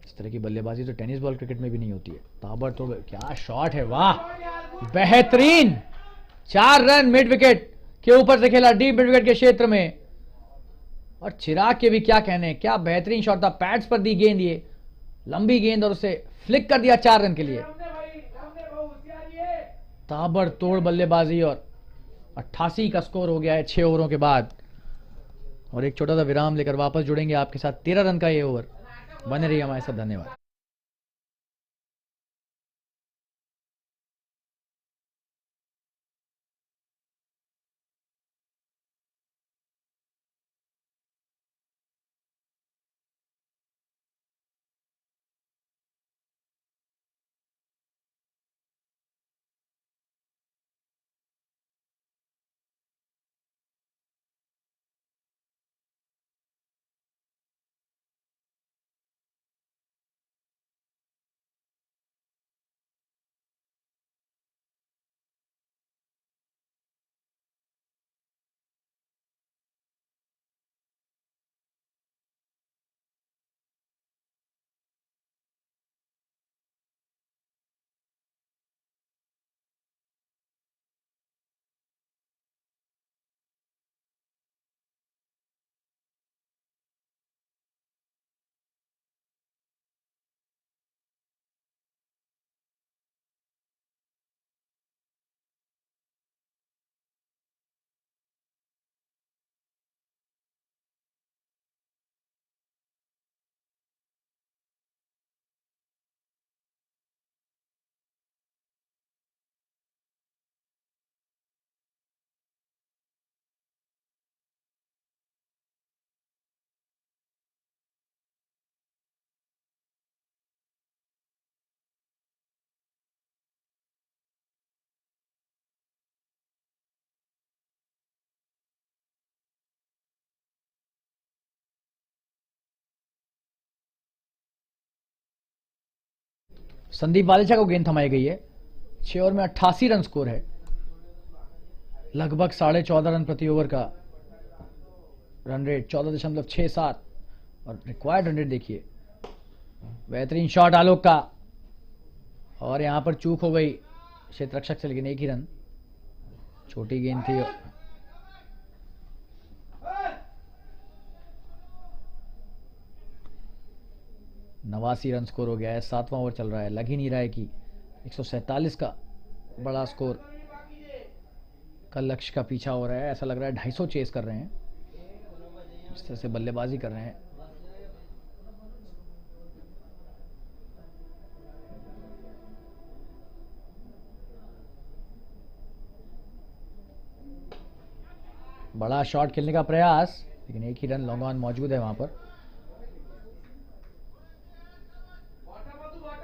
इस तरह की बल्लेबाजी तो टेनिस बॉल क्रिकेट में भी नहीं होती है। ताबड़तोड़, क्या शॉट है। वाह, बेहतरीन। 4 रन मिड विकेट के ऊपर से खेला, डीप मिड विकेट के क्षेत्र में। और चिराग के भी क्या कहने, क्या बेहतरीन शॉट था। पैड्स पर दी गेंद, ये लंबी गेंद, और उसे फ्लिक कर दिया 4 रन के लिए। ताबड़तोड़ बल्लेबाजी, और 88 का स्कोर हो गया है 6 ओवरों के बाद। और एक छोटा सा विराम लेकर वापस जुड़ेंगे आपके साथ। 13 रन का ये ओवर। बने रहिए हमारे साथ। धन्यवाद। संदीप वालेचा को गेंद थमाई गई है। 6 ओवर में 88 रन स्कोर है, लगभग 14.5 रन प्रति ओवर का रन रेट, 14.67 और रिक्वायर्ड रन रेट देखिए। बेहतरीन शॉट आलोक का, और यहां पर चूक हो गई क्षेत्ररक्षक से, लेकिन एक ही रन, छोटी गेंद थी। 89 रन स्कोर हो गया है, 7वां ओवर चल रहा है। लग ही नहीं रहा है कि 147 का बड़ा स्कोर का लक्ष्य का पीछा हो रहा है। ऐसा लग रहा है 250 चेस कर रहे हैं, इस तरह से बल्लेबाजी कर रहे हैं। बड़ा शॉट खेलने का प्रयास, लेकिन एक ही रन, लॉन्ग ऑन मौजूद है वहां पर।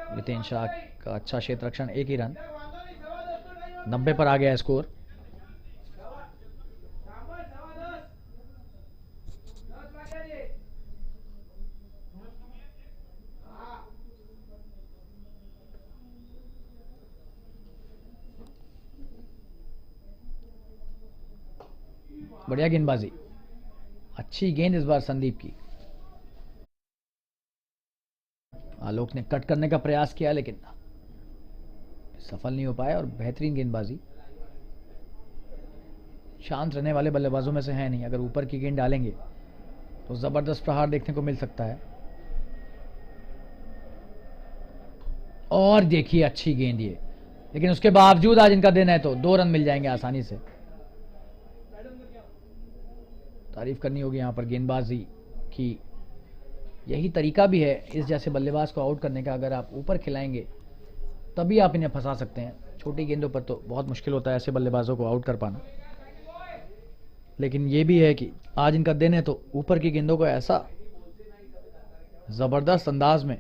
नितिन शाह का अच्छा क्षेत्र रक्षण, एक ही रन, 90 पर आ गया है स्कोर। बढ़िया गेंदबाजी, अच्छी गेंद इस बार संदीप की। आलोक ने कट करने का प्रयास किया, लेकिन सफल नहीं हो पाया, और बेहतरीन गेंदबाजी। शांत रहने वाले बल्लेबाजों में से है नहीं, अगर ऊपर की गेंद डालेंगे तो जबरदस्त प्रहार देखने को मिल सकता है। और देखिए अच्छी गेंद ये, लेकिन उसके बावजूद आज इनका दिन है तो 2 रन मिल जाएंगे आसानी से। तारीफ करनी होगी यहां पर गेंदबाजी की। यही तरीका भी है इस जैसे बल्लेबाज को आउट करने का, अगर आप ऊपर खिलाएंगे तभी आप इन्हें फंसा सकते हैं। छोटी गेंदों पर तो बहुत मुश्किल होता है ऐसे बल्लेबाजों को आउट कर पाना, लेकिन ये भी है कि आज इनका दिन है तो ऊपर की गेंदों को ऐसा जबरदस्त अंदाज में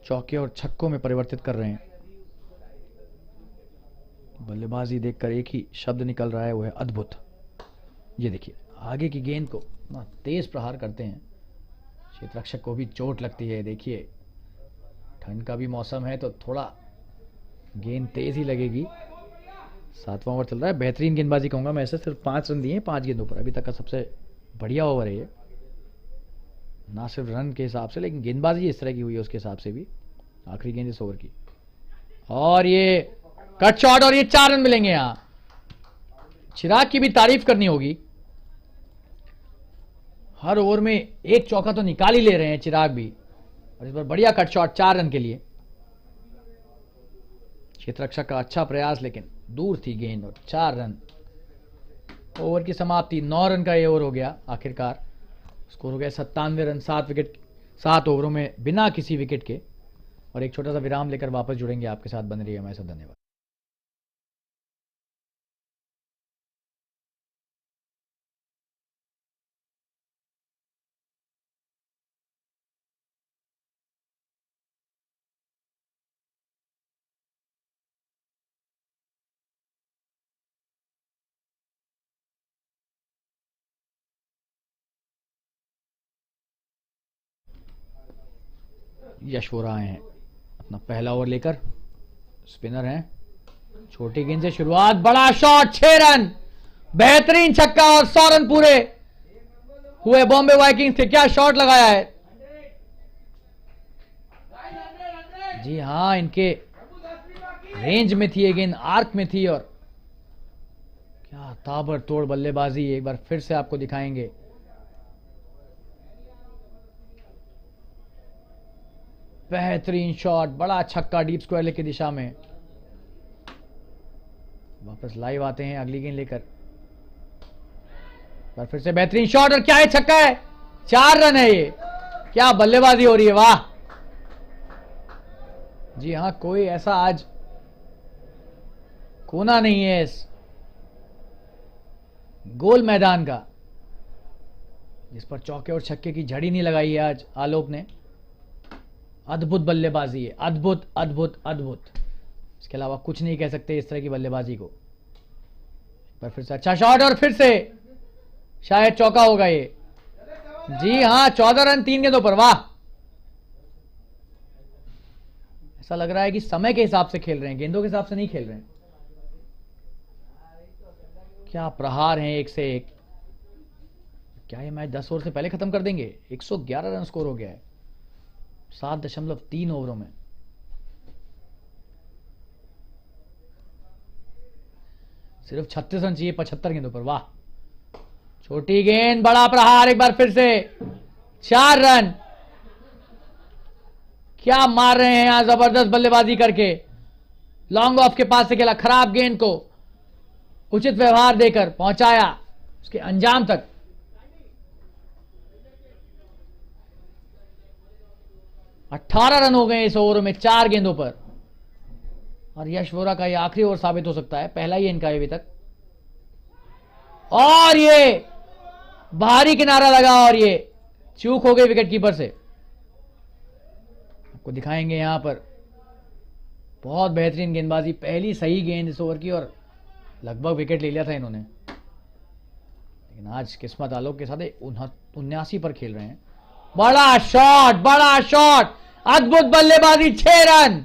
चौके और छक्कों में परिवर्तित कर रहे हैं। बल्लेबाजी देखकर एक ही शब्द निकल रहा है, वो है अद्भुत। ये देखिए आगे की गेंद को ना तेज प्रहार करते हैं, क्षेत्ररक्षक को भी चोट लगती है। देखिए ठंड का भी मौसम है तो थोड़ा गेंद तेज ही लगेगी। 7वां ओवर चल रहा है, बेहतरीन गेंदबाजी कहूंगा मैं, ऐसे सिर्फ 5 रन दिए 5 गेंदों पर, अभी तक का सबसे बढ़िया ओवर है ये, ना सिर्फ रन के हिसाब से लेकिन गेंदबाजी इस तरह की हुई है उसके हिसाब से भी। आखिरी गेंद इस ओवर की, और ये कट शॉट, और ये 4 रन मिलेंगे। यहां चिराग की भी तारीफ करनी होगी, हर ओवर में एक चौका तो निकाल ही ले रहे हैं चिराग भी, और इस बार बढ़िया कट शॉट 4 रन के लिए। क्षेत्ररक्षक का अच्छा प्रयास, लेकिन दूर थी गेंद, और 4 रन। ओवर की समाप्ति, 9 रन का ये ओवर हो गया आखिरकार। स्कोर हो गया 97 रन, 7 ओवरों में बिना किसी विकेट के। और एक छोटा सा विराम लेकर वापस जुड़ेंगे आपके साथ, बने रहिए हमारे साथ। धन्यवाद। यश वो रहा है अपना पहला ओवर लेकर, स्पिनर हैं। छोटी गेंद से शुरुआत, बड़ा शॉट, 6 रन, बेहतरीन छक्का, और 100 रन पूरे हुए बॉम्बे वाइकिंग्स के। क्या शॉट लगाया है, जी हां, इनके रेंज में थी ये गेंद, आर्क में थी, और क्या ताबड़तोड़ बल्लेबाजी एक बार फिर से आपको दिखाएंगे। बेहतरीन शॉट, बड़ा छक्का डीप स्क्वायर लेके दिशा में। वापस लाइव आते हैं अगली गेंद लेकर, पर फिर से बेहतरीन शॉट, और क्या है, छक्का है, 4 रन है ये। क्या बल्लेबाजी हो रही है, वाह। जी हां, कोई ऐसा आज कोना नहीं है इस गोल मैदान का जिस पर चौके और छक्के की झड़ी नहीं लगाई है आज आलोक ने। अद्भुत बल्लेबाजी है, अद्भुत अद्भुत अद्भुत, इसके अलावा कुछ नहीं कह सकते इस तरह की बल्लेबाजी को। पर फिर से अच्छा शॉट, और फिर से शायद चौका होगा ये। जी हां, 14 रन 3 गेंदों पर, वाह। ऐसा लग रहा है कि समय के हिसाब से खेल रहे हैं, गेंदों के हिसाब से नहीं खेल रहे हैं। क्या प्रहार हैं एक से एक। क्या ये मैच 10 ओवर से पहले खत्म कर देंगे? 111 रन स्कोर हो गया है 7.3 ओवरों में। सिर्फ 36 रन चाहिए 75 गेंदों पर। वाह, छोटी गेंद, बड़ा प्रहार एक बार फिर से, 4 रन। क्या मार रहे हैं यहां, जबरदस्त बल्लेबाजी करके। लॉन्ग ऑफ के पास से खेला, खराब गेंद को उचित व्यवहार देकर पहुंचाया उसके अंजाम तक। अठारह रन हो गए इस ओवर में 4 गेंदों पर। और यश वोरा का ये आखिरी ओवर साबित हो सकता है, पहला ही इनका अभी तक। और ये भारी किनारा लगा और ये चूक हो गई विकेट कीपर से। आपको दिखाएंगे यहां पर बहुत बेहतरीन गेंदबाजी, पहली सही गेंद इस ओवर की और लगभग विकेट ले लिया था इन्होंने। लेकिन आज किस्मत आलोक के साथ 79 पर खेल रहे हैं। बड़ा शॉट, बड़ा शॉट, अद्भुत बल्लेबाजी, 6 रन।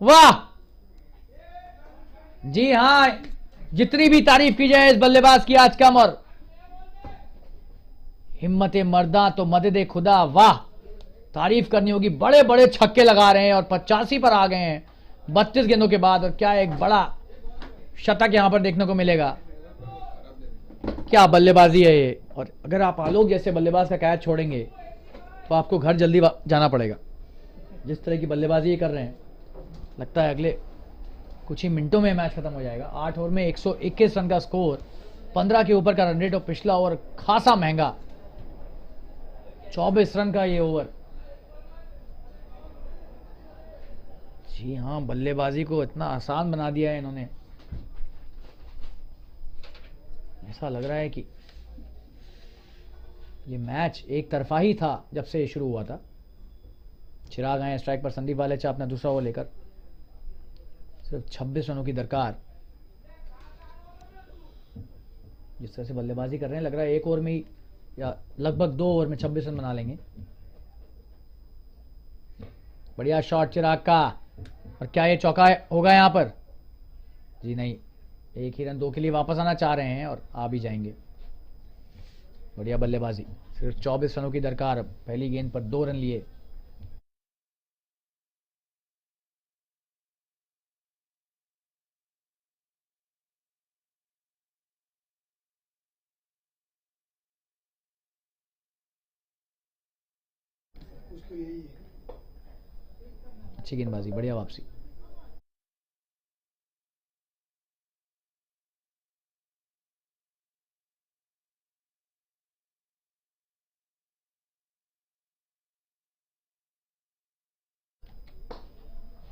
वाह जी हां, जितनी भी तारीफ की जाए इस बल्लेबाज की आज कम। और हिम्मत मर्दा तो मदद खुदा, वाह, तारीफ करनी होगी। बड़े बड़े छक्के लगा रहे हैं और 85 पर आ गए हैं 32 गेंदों के बाद। और क्या एक बड़ा शतक यहां पर देखने को मिलेगा। क्या बल्लेबाजी है ये। और अगर आप आलोक जैसे बल्लेबाज का कैच छोड़ेंगे तो आपको घर जल्दी जाना पड़ेगा। जिस तरह की बल्लेबाजी ये कर रहे हैं, लगता है अगले कुछ ही मिनटों में मैच खत्म हो जाएगा। 8 ओवर में 121 रन का स्कोर, 15 के ऊपर का रन रेट और पिछला ओवर खासा महंगा 24 रन का ये ओवर। जी हां, बल्लेबाजी को इतना आसान बना दिया है इन्होंने। ऐसा लग रहा है कि ये मैच एक तरफा ही था जब से ये शुरू हुआ था। चिराग आए स्ट्राइक पर, संदीप वालेचा अपना दूसरा ओवर लेकर। सिर्फ 26 रनों की दरकार। जिस तरह से बल्लेबाजी कर रहे हैं, लग रहा है एक ओवर में ही या लगभग 2 ओवर में 26 रन बना लेंगे। बढ़िया शॉट चिराग का। और क्या ये चौका होगा यहां पर? जी नहीं, एक ही रन 2 के लिए वापस आना चाह रहे हैं और आ भी जाएंगे। बढ़िया बल्लेबाजी, सिर्फ 24 रनों की दरकार। पहली गेंद पर 2 रन लिए। अच्छी गेंदबाजी, बढ़िया वापसी।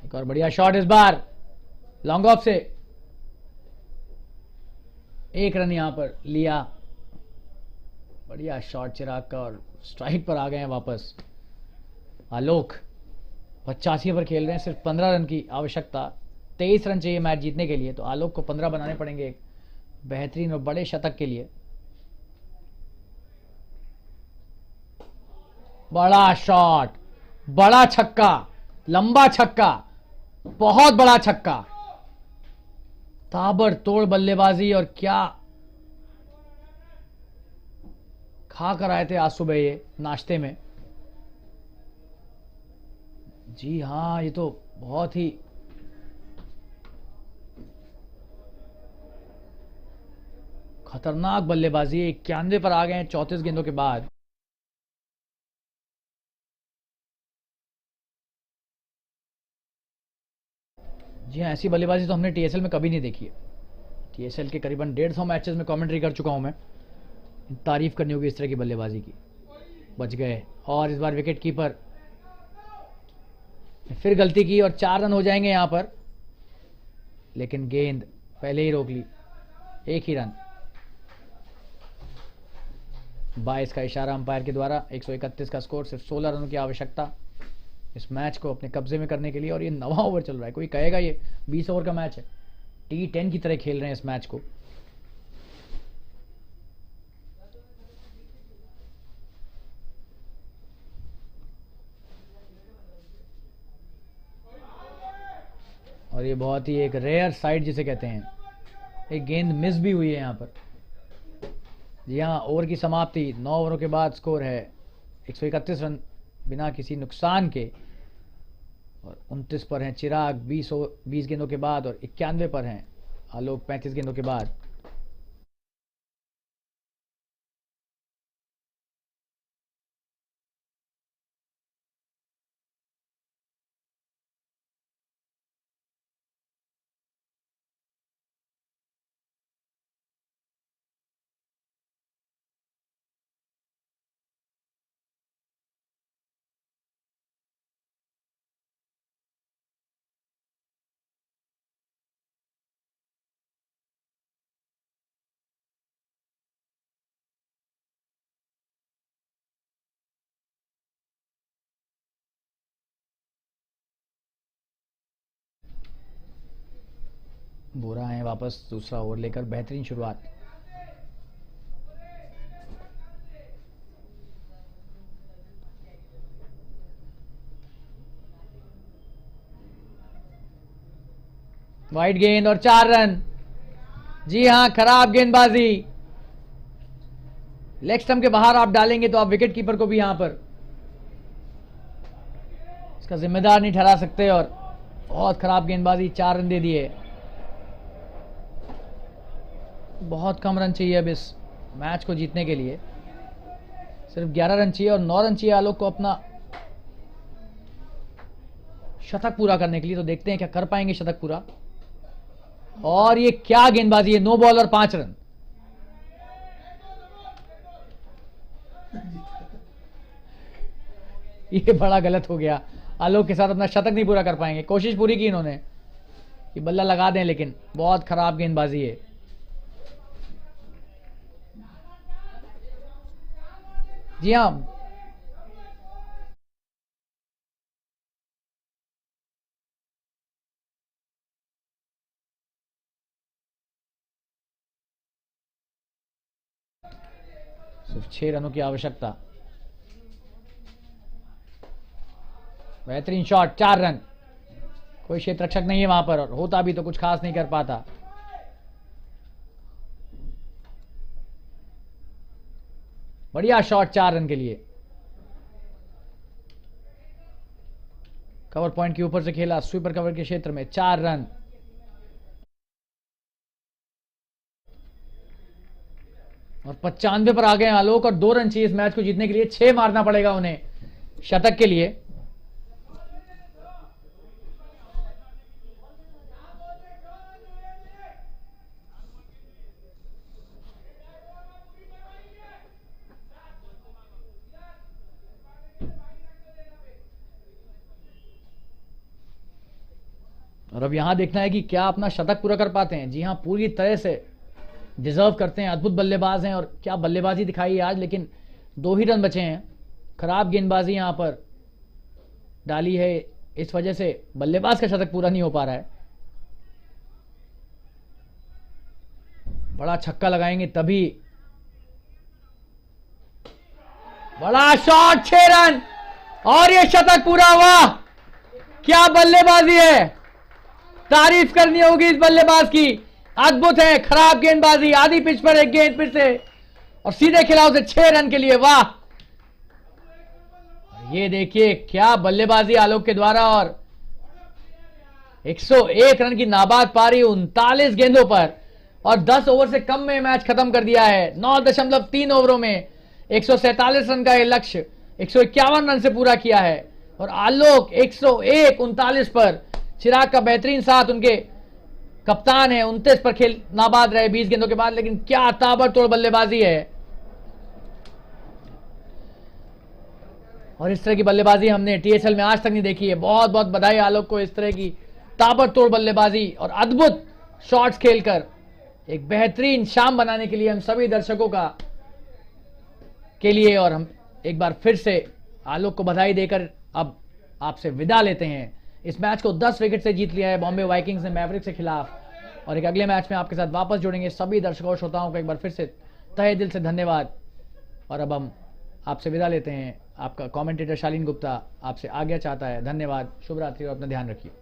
एक और बढ़िया शॉट इस बार लॉन्ग ऑफ से। 1 रन यहां पर लिया। बढ़िया शॉट चिराग का और स्ट्राइक पर आ गए हैं वापस। आलोक 85 पर खेल रहे हैं, सिर्फ 15 रन की आवश्यकता। 23 रन चाहिए मैच जीतने के लिए, तो आलोक को 15 बनाने पड़ेंगे एक बेहतरीन और बड़े शतक के लिए। बड़ा शॉट, बड़ा छक्का, लंबा छक्का, बहुत बड़ा छक्का, ताबड़तोड़ बल्लेबाजी। और क्या खा कर आए थे आज सुबह ये नाश्ते में। जी हां, ये तो बहुत ही खतरनाक बल्लेबाजी है। 91 पर आ गए हैं 34 गेंदों के बाद। जी हाँ, ऐसी बल्लेबाजी तो हमने टीएसएल में कभी नहीं देखी है। टीएसएल के करीबन 150 मैचेस में कमेंट्री कर चुका हूं मैं। तारीफ करनी होगी इस तरह की बल्लेबाजी की। बच गए। और इस बार विकेट कीपर फिर गलती की और 4 रन हो जाएंगे यहां पर। लेकिन गेंद पहले ही रोक ली। 1 ही रन। 22 का इशारा अंपायर के द्वारा। 131 का स्कोर, सिर्फ 16 रनों की आवश्यकता इस मैच को अपने कब्जे में करने के लिए। और ये 9वां ओवर चल रहा है। कोई कहेगा ये 20 ओवर का मैच है। T10 की तरह खेल रहे हैं इस मैच को। और ये बहुत ही एक रेयर साइड जिसे कहते हैं, एक गेंद मिस भी हुई है यहाँ पर। जी हाँ, ओवर की समाप्ति, 9 ओवरों के बाद स्कोर है 131 रन बिना किसी नुकसान के। और 29 पर हैं चिराग 20 गेंदों के बाद, और 91 पर हैं आलोक 35 गेंदों के बाद। बोरा है वापस दूसरा ओवर लेकर, बेहतरीन शुरुआत। वाइड गेंद और 4 रन। जी हां, खराब गेंदबाजी। लेग स्टंप के बाहर आप डालेंगे तो आप विकेट कीपर को भी यहां पर इसका जिम्मेदार नहीं ठहरा सकते, और बहुत खराब गेंदबाजी, 4 रन दे दिए। बहुत कम रन चाहिए अब इस मैच को जीतने के लिए, सिर्फ 11 रन चाहिए, और 9 रन चाहिए आलोक को अपना शतक पूरा करने के लिए। तो देखते हैं क्या कर पाएंगे शतक पूरा। और ये क्या गेंदबाजी है, 9 बॉल और 5 रन। ये बड़ा गलत हो गया, आलोक के साथ अपना शतक नहीं पूरा कर पाएंगे। कोशिश पूरी की इन्होंने कि बल्ला लगा दें, लेकिन बहुत खराब गेंदबाजी है। जी हाँ, सिर्फ 6 रनों की आवश्यकता। बेहतरीन शॉट, 4 रन। कोई क्षेत्र रक्षक नहीं है वहां पर, और होता भी तो कुछ खास नहीं कर पाता। बढ़िया शॉट 4 रन के लिए। कवर पॉइंट के ऊपर से खेला, स्वीपर कवर के क्षेत्र में, 4 रन। और 95 पर आ गए आलोक, और 2 रन चाहिए इस मैच को जीतने के लिए। 6 मारना पड़ेगा उन्हें शतक के लिए। और अब यहां देखना है कि क्या अपना शतक पूरा कर पाते हैं। जी हां, पूरी तरह से डिजर्व करते हैं, अद्भुत बल्लेबाज हैं, और क्या बल्लेबाजी दिखाई है आज। लेकिन 2 ही रन बचे हैं, खराब गेंदबाजी यहां पर डाली है, इस वजह से बल्लेबाज का शतक पूरा नहीं हो पा रहा है। बड़ा छक्का लगाएंगे तभी। बड़ा शॉट, 6 रन, और ये शतक पूरा हुआ। क्या बल्लेबाजी है, तारीफ करनी होगी इस बल्लेबाज की, अद्भुत है। खराब गेंदबाजी, आधी पिच पर एक गेंद फिर से, और सीधे खिला उसे 6 रन के लिए, वाह। ये देखिए क्या बल्लेबाजी आलोक के द्वारा, और 101 रन की नाबाद पारी 39 गेंदों पर, और 10 ओवर से कम में मैच खत्म कर दिया है। 9.3 ओवरों में 147 रन का यह लक्ष्य 151 रन से पूरा किया है। और आलोक 101 39 पर, चिराग का बेहतरीन साथ, उनके कप्तान है, 29 पर खेल नाबाद रहे 20 गेंदों के बाद। लेकिन क्या ताबड़तोड़ बल्लेबाजी है, और इस तरह की बल्लेबाजी हमने टीएसएल में आज तक नहीं देखी है। बहुत बहुत बधाई आलोक को, इस तरह की ताबड़तोड़ बल्लेबाजी और अद्भुत शॉट्स खेलकर एक बेहतरीन शाम बनाने के लिए हम सभी दर्शकों के लिए। और हम एक बार फिर से आलोक को बधाई देकर अब आपसे विदा लेते हैं। इस मैच को 10 विकेट से जीत लिया है बॉम्बे वाइकिंग्स ने मैवरिक्स के खिलाफ, और एक अगले मैच में आपके साथ वापस जुड़ेंगे। सभी दर्शकों और श्रोताओं को एक बार फिर से तहे दिल से धन्यवाद। और अब हम आपसे विदा लेते हैं। आपका कमेंटेटर शालीन गुप्ता आपसे आज्ञा चाहता है। धन्यवाद, शुभ रात्रि, और अपना ध्यान रखिए।